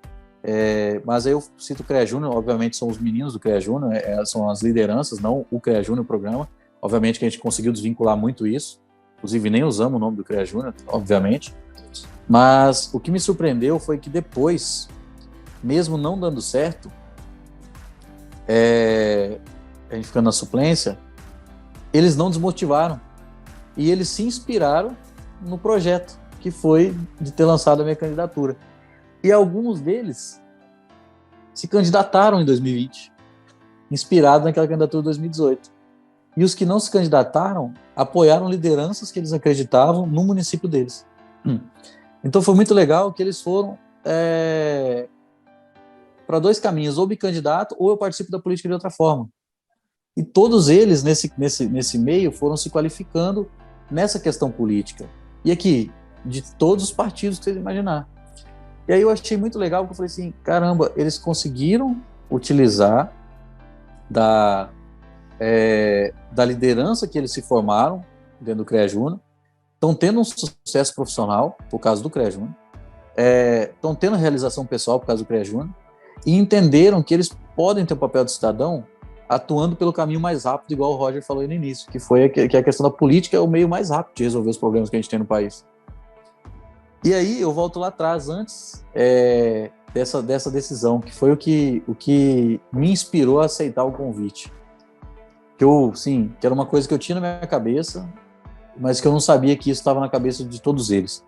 Mas aí eu cito o CREA Júnior, obviamente são os meninos do CREA Júnior, são as lideranças, não o CREA Júnior, o programa. Obviamente que a gente conseguiu desvincular muito isso. Inclusive, nem usamos o nome do CREA Júnior, obviamente. Mas o que me surpreendeu foi que depois, mesmo não dando certo, a gente ficando na suplência, eles não desmotivaram. E eles se inspiraram no projeto, que foi de ter lançado a minha candidatura. E alguns deles se candidataram em 2020, inspirados naquela candidatura de 2018. E os que não se candidataram apoiaram lideranças que eles acreditavam no município deles. Então foi muito legal que eles foram para 2 caminhos, ou me candidato ou eu participo da política de outra forma. E todos eles, nesse meio, foram se qualificando nessa questão política. E aqui, de todos os partidos que vocês imaginar. E aí eu achei muito legal, porque eu falei assim, caramba, eles conseguiram utilizar da liderança que eles se formaram dentro do CREA Júnior, estão tendo um sucesso profissional por causa do CREA Júnior, estão tendo realização pessoal por causa do CREA Júnior, e entenderam que eles podem ter o papel de cidadão atuando pelo caminho mais rápido, igual o Roger falou aí no início, que a questão da política é o meio mais rápido de resolver os problemas que a gente tem no país. E aí eu volto lá atrás, antes dessa decisão, que foi o que me inspirou a aceitar o convite. Que era uma coisa que eu tinha na minha cabeça, mas que eu não sabia que isso estava na cabeça de todos eles.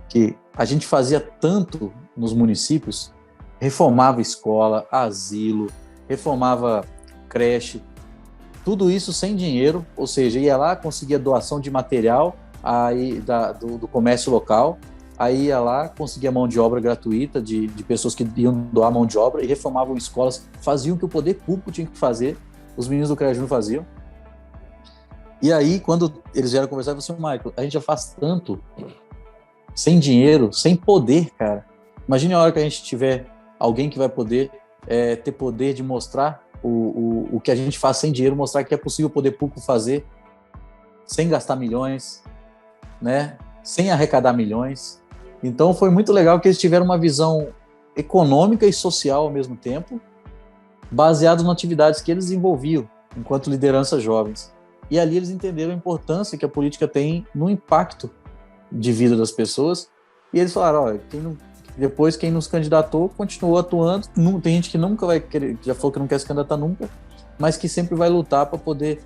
Que a gente fazia tanto nos municípios, reformava escola, asilo, reformava creche, tudo isso sem dinheiro, ou seja, ia lá, conseguia doação de material aí do comércio local, aí ia lá, conseguia mão de obra gratuita de pessoas que iam doar mão de obra e reformavam escolas, faziam o que o poder público tinha que fazer, os meninos do CREA Júnior faziam. E aí, quando eles vieram conversar, eu falei assim, Michael, a gente já faz tanto sem dinheiro, sem poder, cara. Imagine a hora que a gente tiver alguém que vai poder ter poder de mostrar o que a gente faz sem dinheiro, mostrar que é possível o poder público fazer sem gastar milhões, né? Sem arrecadar milhões. Então foi muito legal que eles tiveram uma visão econômica e social ao mesmo tempo, baseado nas atividades que eles desenvolviam enquanto lideranças jovens. E ali eles entenderam a importância que a política tem no impacto de vida das pessoas, e eles falaram, olha, depois quem nos candidatou continuou atuando, tem gente que nunca vai querer, já falou que não quer se candidatar nunca, mas que sempre vai lutar para poder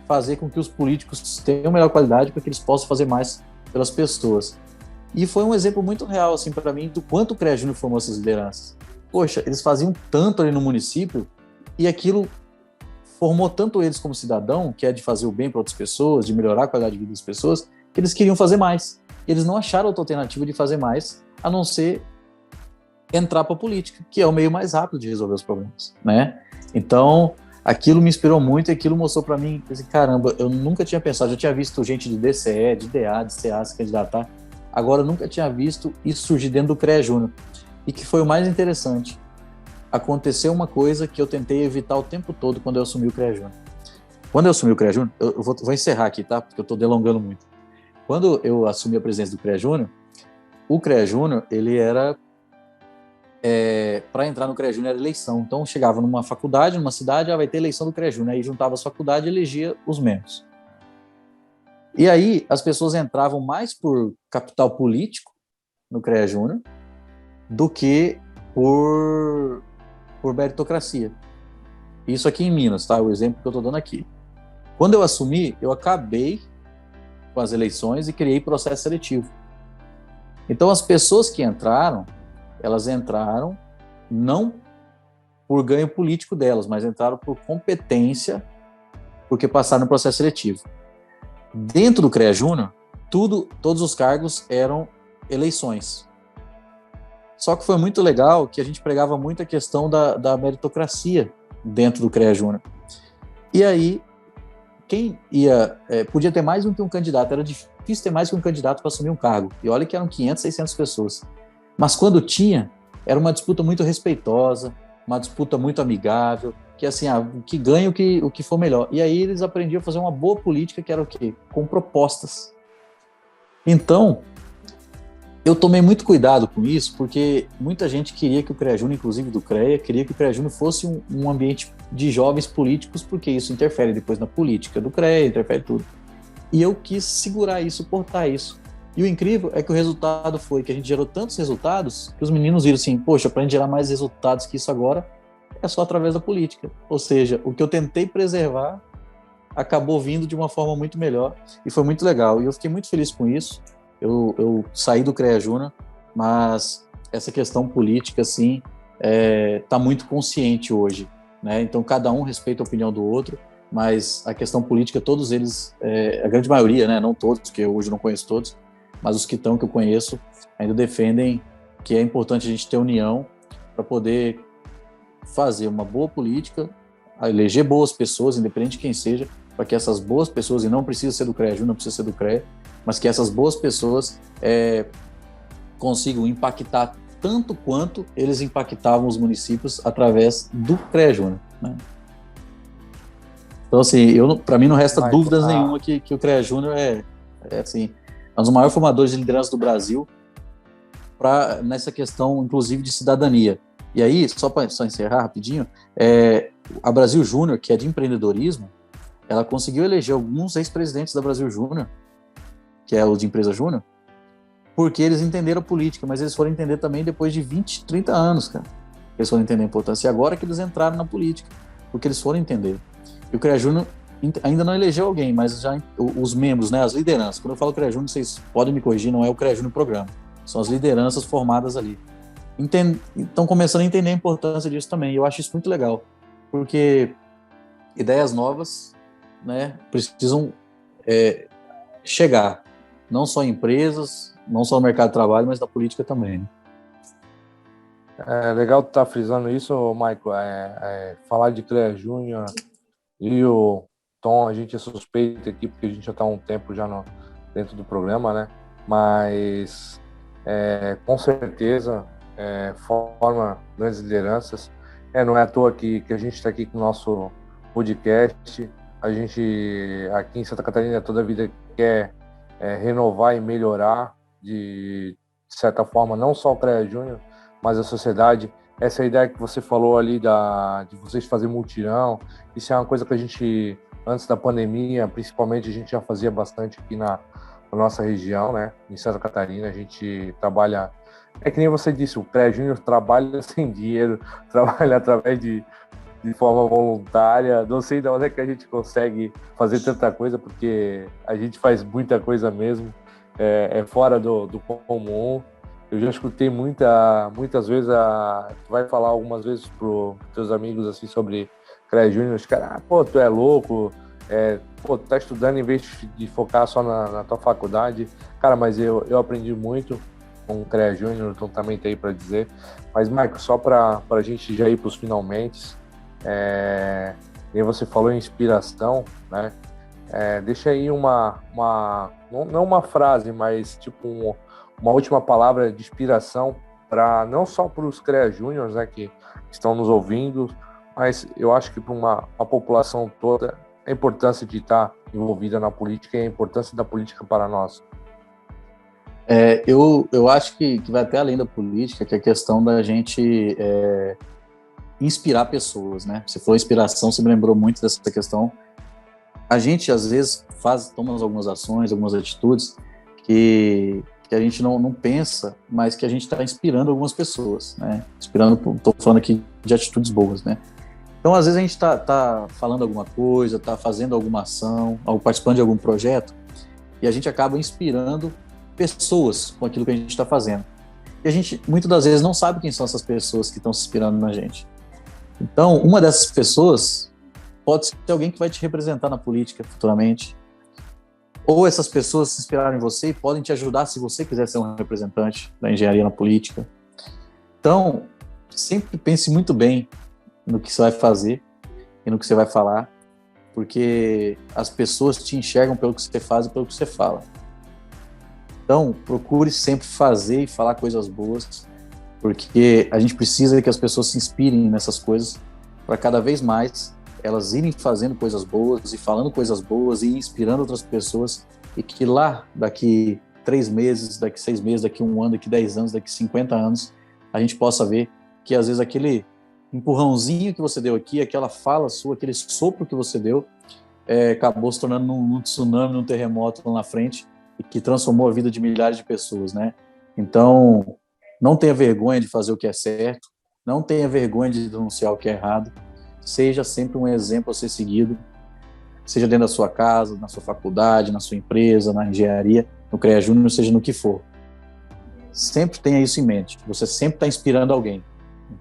fazer com que os políticos tenham melhor qualidade, para que eles possam fazer mais pelas pessoas. E foi um exemplo muito real, assim, para mim, do quanto o CREA Júnior formou essas lideranças. Poxa, eles faziam tanto ali no município, e aquilo formou tanto eles como cidadão, que é de fazer o bem para outras pessoas, de melhorar a qualidade de vida das pessoas, que eles queriam fazer mais. Eles não acharam outra alternativa de fazer mais, a não ser entrar para a política, que é o meio mais rápido de resolver os problemas, né? Então, aquilo me inspirou muito e aquilo mostrou para mim, assim, caramba, eu nunca tinha pensado, já tinha visto gente de DCE, de DA, de CA se candidatar, agora eu nunca tinha visto isso surgir dentro do CREA Júnior. E que foi o mais interessante, aconteceu uma coisa que eu tentei evitar o tempo todo quando eu assumi o CREA Júnior. Quando eu assumi o CREA Júnior, eu vou encerrar aqui, tá? Porque eu estou delongando muito. Quando eu assumi a presidência do CREA Júnior, o CREA Júnior, ele era... para entrar no CREA Júnior era eleição. Então, chegava numa faculdade, numa cidade, vai ter eleição do CREA Júnior. Aí juntava as faculdades e elegia os membros. E aí, as pessoas entravam mais por capital político no CREA Júnior do que por meritocracia. Isso aqui em Minas, tá? O exemplo que eu estou dando aqui. Quando eu assumi, eu acabei com as eleições e criei processo seletivo. Então, as pessoas que entraram, elas entraram não por ganho político delas, mas entraram por competência, porque passaram no processo seletivo. Dentro do CREA Júnior, todos os cargos eram eleições. Só que foi muito legal que a gente pregava muito a questão da meritocracia dentro do CREA Júnior. E aí, quem ia... podia ter mais do que um candidato, era difícil ter mais que um candidato para assumir um cargo. E olha que eram 500, 600 pessoas. Mas quando tinha, era uma disputa muito respeitosa, uma disputa muito amigável, que assim, o que ganha o que for melhor. E aí eles aprendiam a fazer uma boa política, que era o quê? Com propostas. Então, eu tomei muito cuidado com isso, porque muita gente queria que o CREA Júnior, inclusive do CREA, queria que o CREA Júnior fosse um ambiente de jovens políticos, porque isso interfere depois na política do CREA, interfere tudo. E eu quis segurar isso, suportar isso. E o incrível é que o resultado foi que a gente gerou tantos resultados que os meninos viram assim, poxa, para a gente gerar mais resultados que isso agora, é só através da política. Ou seja, o que eu tentei preservar acabou vindo de uma forma muito melhor e foi muito legal. E eu fiquei muito feliz com isso. Eu saí do CREA Júnior, mas essa questão política, assim, tá muito consciente hoje, né? Então, cada um respeita a opinião do outro, mas a questão política, todos eles, a grande maioria, né? Não todos, porque eu hoje não conheço todos, mas os que estão, que eu conheço, ainda defendem que é importante a gente ter união para poder fazer uma boa política, eleger boas pessoas, independente de quem seja, para que essas boas pessoas, e não precisa ser do CREA Júnior, não precisa ser do CREA, mas que essas boas pessoas consigam impactar tanto quanto eles impactavam os municípios através do CREA Júnior, né? Então, assim, para mim não resta dúvidas nenhuma que o CREA Júnior assim, é um dos maiores formadores de liderança do Brasil nessa questão, inclusive, de cidadania. E aí, só encerrar rapidinho, a Brasil Júnior, que é de empreendedorismo, ela conseguiu eleger alguns ex-presidentes da Brasil Júnior, que é o de empresa Júnior, porque eles entenderam a política, mas eles foram entender também depois de 20, 30 anos, cara. Eles foram entender a importância. E agora que eles entraram na política, porque eles foram entender. E o CREA Júnior ainda não elegeu alguém, mas já os membros, né, as lideranças. Quando eu falo CREA Júnior, vocês podem me corrigir, não é o CREA Júnior programa. São as lideranças formadas ali. Estão começando a entender a importância disso também. E eu acho isso muito legal, porque ideias novas, né, precisam chegar, não só em empresas, não só no mercado de trabalho, mas na política também, né? É legal tu estar frisando isso, Michael. Falar de CREA Júnior e o Tom, a gente é suspeito aqui, porque a gente já está há um tempo já dentro do programa, né? Mas, com certeza, forma grandes lideranças. Não é à toa que a gente está aqui com o nosso podcast. A gente, aqui em Santa Catarina, toda a vida quer renovar e melhorar, de certa forma, não só o CREA Júnior, mas a sociedade. Essa ideia que você falou ali de vocês fazer mutirão, isso é uma coisa que a gente, antes da pandemia, principalmente, a gente já fazia bastante aqui na nossa região, né? Em Santa Catarina, a gente trabalha, que nem você disse, o CREA Júnior trabalha sem dinheiro, trabalha através de forma voluntária. Não sei de onde é que a gente consegue fazer tanta coisa, porque a gente faz muita coisa mesmo, fora do comum. Eu já escutei muitas vezes, tu vai falar algumas vezes pros teus amigos assim sobre CREA Júnior, os caras, pô, tu é louco, tu tá estudando em vez de focar só na tua faculdade. Cara, mas eu aprendi muito com o CREA Júnior, então também tem aí para dizer. Mas, Michael, só para a gente já ir para os finalmente, e você falou em inspiração, né? Deixa aí não uma frase, mas tipo uma última palavra de inspiração não só para os CREA Júniors, né, que estão nos ouvindo, mas eu acho que para uma população toda, a importância de estar envolvida na política e a importância da política para nós. Eu acho que vai até além da política, que é a questão da gente inspirar pessoas, né? Você falou inspiração, você me lembrou muito dessa questão. A gente, às vezes, toma algumas ações, algumas atitudes que a gente não pensa, mas que a gente está inspirando algumas pessoas, né? Estou falando aqui de atitudes boas, né? Então, às vezes, a gente está falando alguma coisa, está fazendo alguma ação, ou participando de algum projeto, e a gente acaba inspirando pessoas com aquilo que a gente está fazendo. E a gente, muitas das vezes, não sabe quem são essas pessoas que estão se inspirando na gente. Então, uma dessas pessoas pode ser alguém que vai te representar na política futuramente, ou essas pessoas se inspiraram em você e podem te ajudar se você quiser ser um representante da engenharia na política. Então, sempre pense muito bem no que você vai fazer e no que você vai falar, porque as pessoas te enxergam pelo que você faz e pelo que você fala. Então, procure sempre fazer e falar coisas boas, porque a gente precisa que as pessoas se inspirem nessas coisas para cada vez mais elas irem fazendo coisas boas e falando coisas boas e inspirando outras pessoas, e que lá, daqui 3 meses, daqui 6 meses, daqui 1 ano, daqui 10 anos, daqui 50 anos, a gente possa ver que às vezes aquele empurrãozinho que você deu aqui, aquela fala sua, aquele sopro que você deu, acabou se tornando um tsunami, um terremoto lá na frente, e que transformou a vida de milhares de pessoas, né? Então, não tenha vergonha de fazer o que é certo, não tenha vergonha de denunciar o que é errado, seja sempre um exemplo a ser seguido, seja dentro da sua casa, na sua faculdade, na sua empresa, na engenharia, no CREA Júnior, seja no que for. Sempre tenha isso em mente, você sempre está inspirando alguém.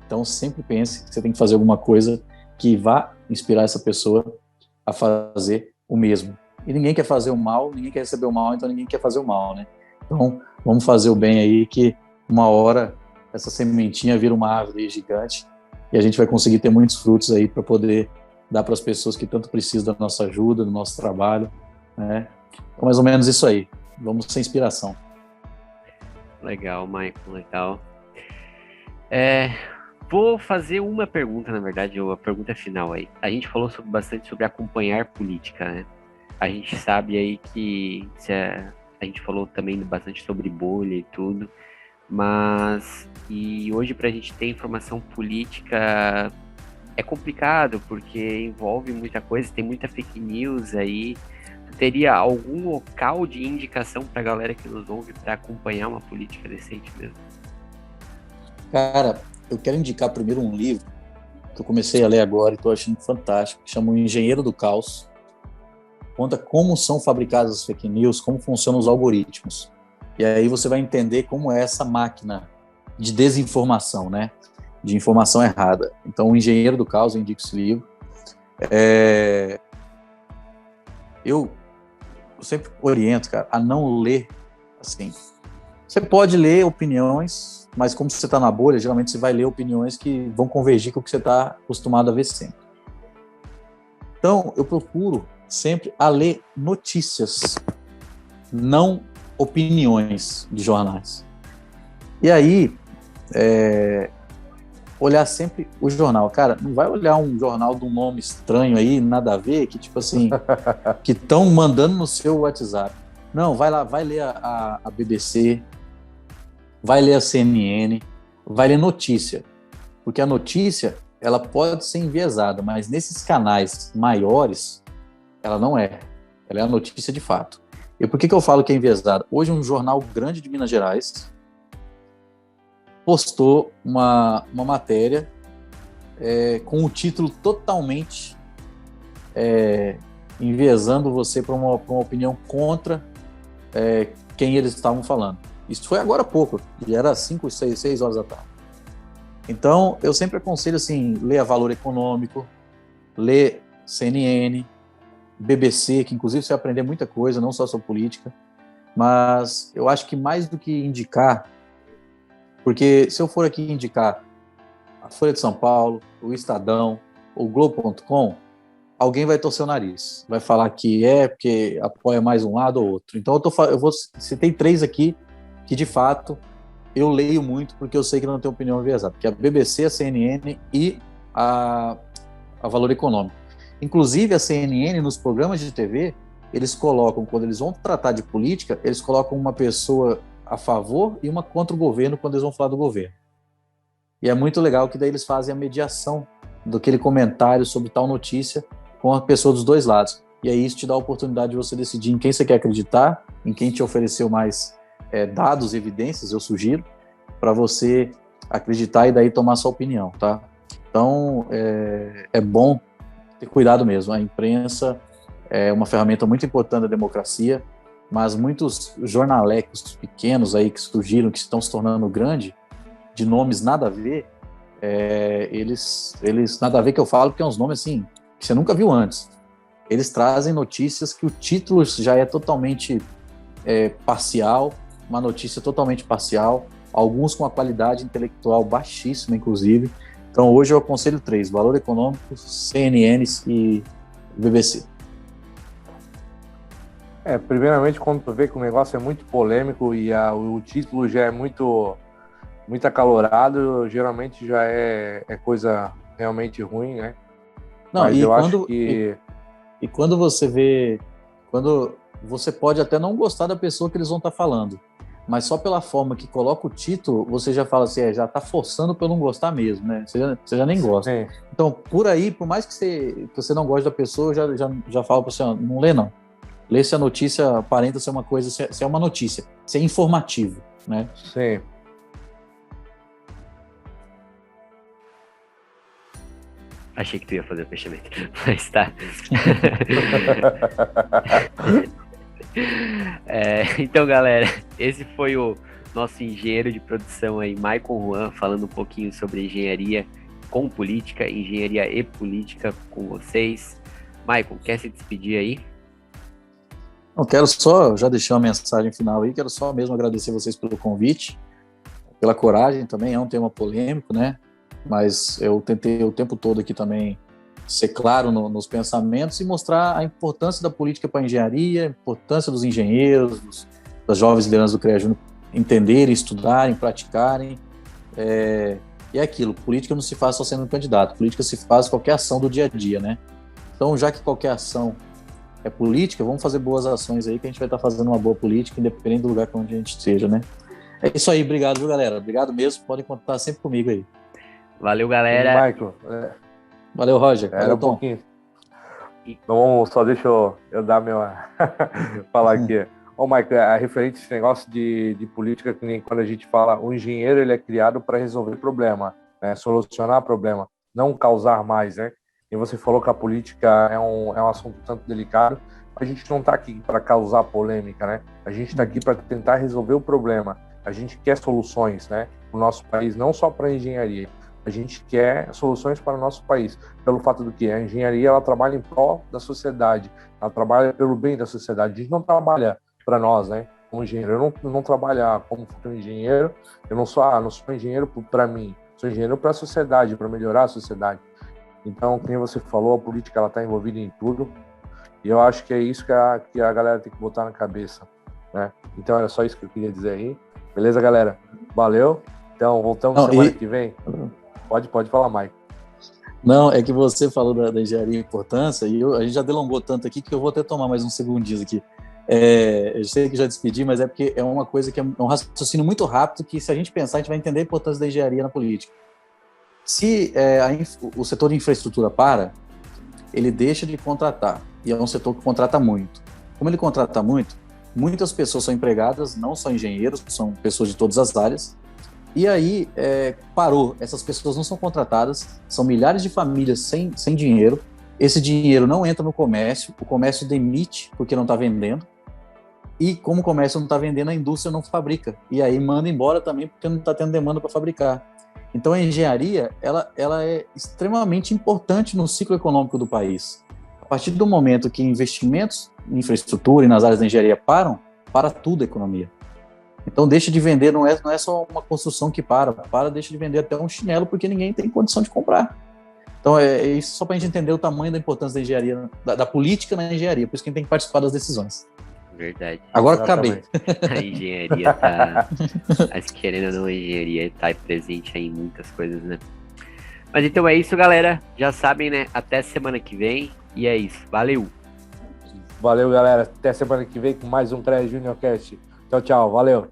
Então, sempre pense que você tem que fazer alguma coisa que vá inspirar essa pessoa a fazer o mesmo. E ninguém quer fazer o mal, ninguém quer receber o mal, então ninguém quer fazer o mal, né? Então, vamos fazer o bem aí, que uma hora essa sementinha vira uma árvore gigante e a gente vai conseguir ter muitos frutos aí para poder dar para as pessoas que tanto precisam da nossa ajuda, do nosso trabalho, né? Então, mais ou menos isso aí. Vamos ser inspiração. Legal, Maicon, legal. Vou fazer uma pergunta, na verdade, a pergunta final aí. A gente falou bastante sobre acompanhar política, né? A gente sabe aí que a gente falou também bastante sobre bolha e tudo, mas e hoje para a gente ter informação política é complicado, porque envolve muita coisa, tem muita fake news aí. Teria algum local de indicação para a galera que nos ouve para acompanhar uma política decente mesmo? Cara, eu quero indicar primeiro um livro que eu comecei a ler agora e estou achando fantástico, que chama O Engenheiro do Caos. Conta como são fabricadas as fake news, como funcionam os algoritmos. E aí você vai entender como é essa máquina de desinformação, né? De informação errada. Então, O Engenheiro do Caos, eu indico esse livro. Eu sempre oriento, cara, a não ler assim. Você pode ler opiniões, mas como você está na bolha, geralmente você vai ler opiniões que vão convergir com o que você está acostumado a ver sempre. Então, eu procuro sempre a ler notícias, não opiniões de jornais. E aí, olhar sempre o jornal. Cara, não vai olhar um jornal de um nome estranho aí, nada a ver, que tipo assim, que estão mandando no seu WhatsApp. Não, vai lá, vai ler a BBC, vai ler a CNN, vai ler notícia. Porque a notícia, ela pode ser enviesada, mas nesses canais maiores, ela não é. Ela é a notícia de fato. E por que eu falo que é enviesada? Hoje um jornal grande de Minas Gerais postou uma matéria com o título totalmente enviesando você para uma opinião contra quem eles estavam falando. Isso foi agora há pouco, já era 5, 6 horas da tarde. Então, eu sempre aconselho assim, ler a Valor Econômico, ler CNN, BBC, que inclusive você vai aprender muita coisa, não só sobre política, mas eu acho que mais do que indicar, porque se eu for aqui indicar a Folha de São Paulo, o Estadão, o Globo.com, alguém vai torcer o nariz, vai falar que porque apoia mais um lado ou outro. Então citei 3 aqui que de fato eu leio muito porque eu sei que não tenho opinião enviesada, que é a BBC, a CNN e a Valor Econômico. Inclusive a CNN nos programas de TV, eles colocam, quando eles vão tratar de política, eles colocam uma pessoa a favor e uma contra o governo quando eles vão falar do governo. E é muito legal que daí eles fazem a mediação daquele comentário sobre tal notícia com a pessoa dos dois lados. E aí isso te dá a oportunidade de você decidir em quem você quer acreditar, em quem te ofereceu mais dados, evidências, eu sugiro, para você acreditar e daí tomar sua opinião, tá? Então, é bom ter cuidado mesmo. A imprensa é uma ferramenta muito importante da democracia, mas muitos jornalecos pequenos aí que surgiram, que estão se tornando grandes, de nomes nada a ver, eles nada a ver que eu falo, porque é uns nomes assim, que você nunca viu antes. Eles trazem notícias que o título já é totalmente parcial, uma notícia totalmente parcial, alguns com a qualidade intelectual baixíssima, inclusive. Então, hoje eu aconselho 3, Valor Econômico, CNN e BBC. Primeiramente, quando tu vê que o negócio é muito polêmico e o título já é muito acalorado, geralmente já é coisa realmente ruim, né? Não, mas eu acho que... E quando você vê... Quando você pode até não gostar da pessoa que eles vão estar falando, mas só pela forma que coloca o título, você já fala assim, já está forçando para eu não gostar mesmo, né? Você já nem gosta. Sim. Então, por aí, por mais que você não goste da pessoa, eu já falo para você, não lê não. Lê se a notícia aparenta ser uma coisa, se é uma notícia, se é informativo, né? Sim. Achei que tu ia fazer o fechamento, mas tá. Então, galera, esse foi o nosso engenheiro de produção aí, Maicon Juan, falando um pouquinho sobre engenharia com política, engenharia e política com vocês. Maicon, quer se despedir aí? Eu quero só, já deixei uma mensagem final aí, quero só mesmo agradecer vocês pelo convite, pela coragem também, é um tema polêmico, né? Mas eu tentei o tempo todo aqui também ser claro nos pensamentos e mostrar a importância da política para a engenharia, a importância dos engenheiros, das jovens lideranças do CREA Júnior entenderem, estudarem, praticarem. E é aquilo, política não se faz só sendo um candidato, política se faz qualquer ação do dia a dia, né? Então, já que qualquer ação é política, vamos fazer boas ações aí, que a gente vai estar fazendo uma boa política, independente do lugar onde a gente esteja, né? É isso aí, obrigado, viu, galera? Obrigado mesmo, podem contar sempre comigo aí. Valeu, galera. Michael, Valeu, Roger. Era Valeu, um Tom. pouquinho. Então, só deixa eu dar falar aqui. Michael, a referente a esse negócio de política, que nem quando a gente fala, o engenheiro ele é criado para resolver problema, né? Solucionar problema, não causar mais, né? E você falou que a política é um assunto tanto delicado, a gente não está aqui para causar polêmica, né? A gente está aqui para tentar resolver o problema. A gente quer soluções, né? O nosso país, não só para a engenharia. A gente quer soluções para o nosso país, pelo fato do que a engenharia ela trabalha em prol da sociedade, ela trabalha pelo bem da sociedade. A gente não trabalha para nós, né? Como engenheiro, eu não trabalho como futuro engenheiro. Eu não sou engenheiro para mim, sou engenheiro para a sociedade, para melhorar a sociedade. Então, como você falou, a política ela está envolvida em tudo. E eu acho que é isso que a galera tem que botar na cabeça, né? Então, era só isso que eu queria dizer aí. Beleza, galera? Valeu. Então, voltamos semana que vem. Pode falar, Mike. Não, é que você falou da engenharia e importância, e a gente já delongou tanto aqui que eu vou até tomar mais uns segundinhos aqui. Eu sei que já despedi, mas é porque é uma coisa que é um raciocínio muito rápido, que se a gente pensar, a gente vai entender a importância da engenharia na política. Se o setor de infraestrutura ele deixa de contratar, e é um setor que contrata muito. Como ele contrata muito, muitas pessoas são empregadas, não só engenheiros, são pessoas de todas as áreas, e aí parou, essas pessoas não são contratadas, são milhares de famílias sem dinheiro, esse dinheiro não entra no comércio, o comércio demite porque não está vendendo, e como o comércio não está vendendo, a indústria não fabrica, e aí manda embora também porque não está tendo demanda para fabricar. Então a engenharia ela é extremamente importante no ciclo econômico do país. A partir do momento que investimentos em infraestrutura e nas áreas da engenharia para tudo a economia. Então deixa de vender, não é só uma construção que deixa de vender até um chinelo, porque ninguém tem condição de comprar. Então é isso só para a gente entender o tamanho da importância da engenharia, da política na engenharia, por isso que a gente tem que participar das decisões. Verdade. Agora acabei. A engenharia mas querendo ou não, a engenharia tá presente aí em muitas coisas, né? Mas então é isso, galera. Já sabem, né? Até semana que vem. E é isso. Valeu! Valeu, galera. Até semana que vem com mais um CREA Junior Cast. Tchau, tchau. Valeu!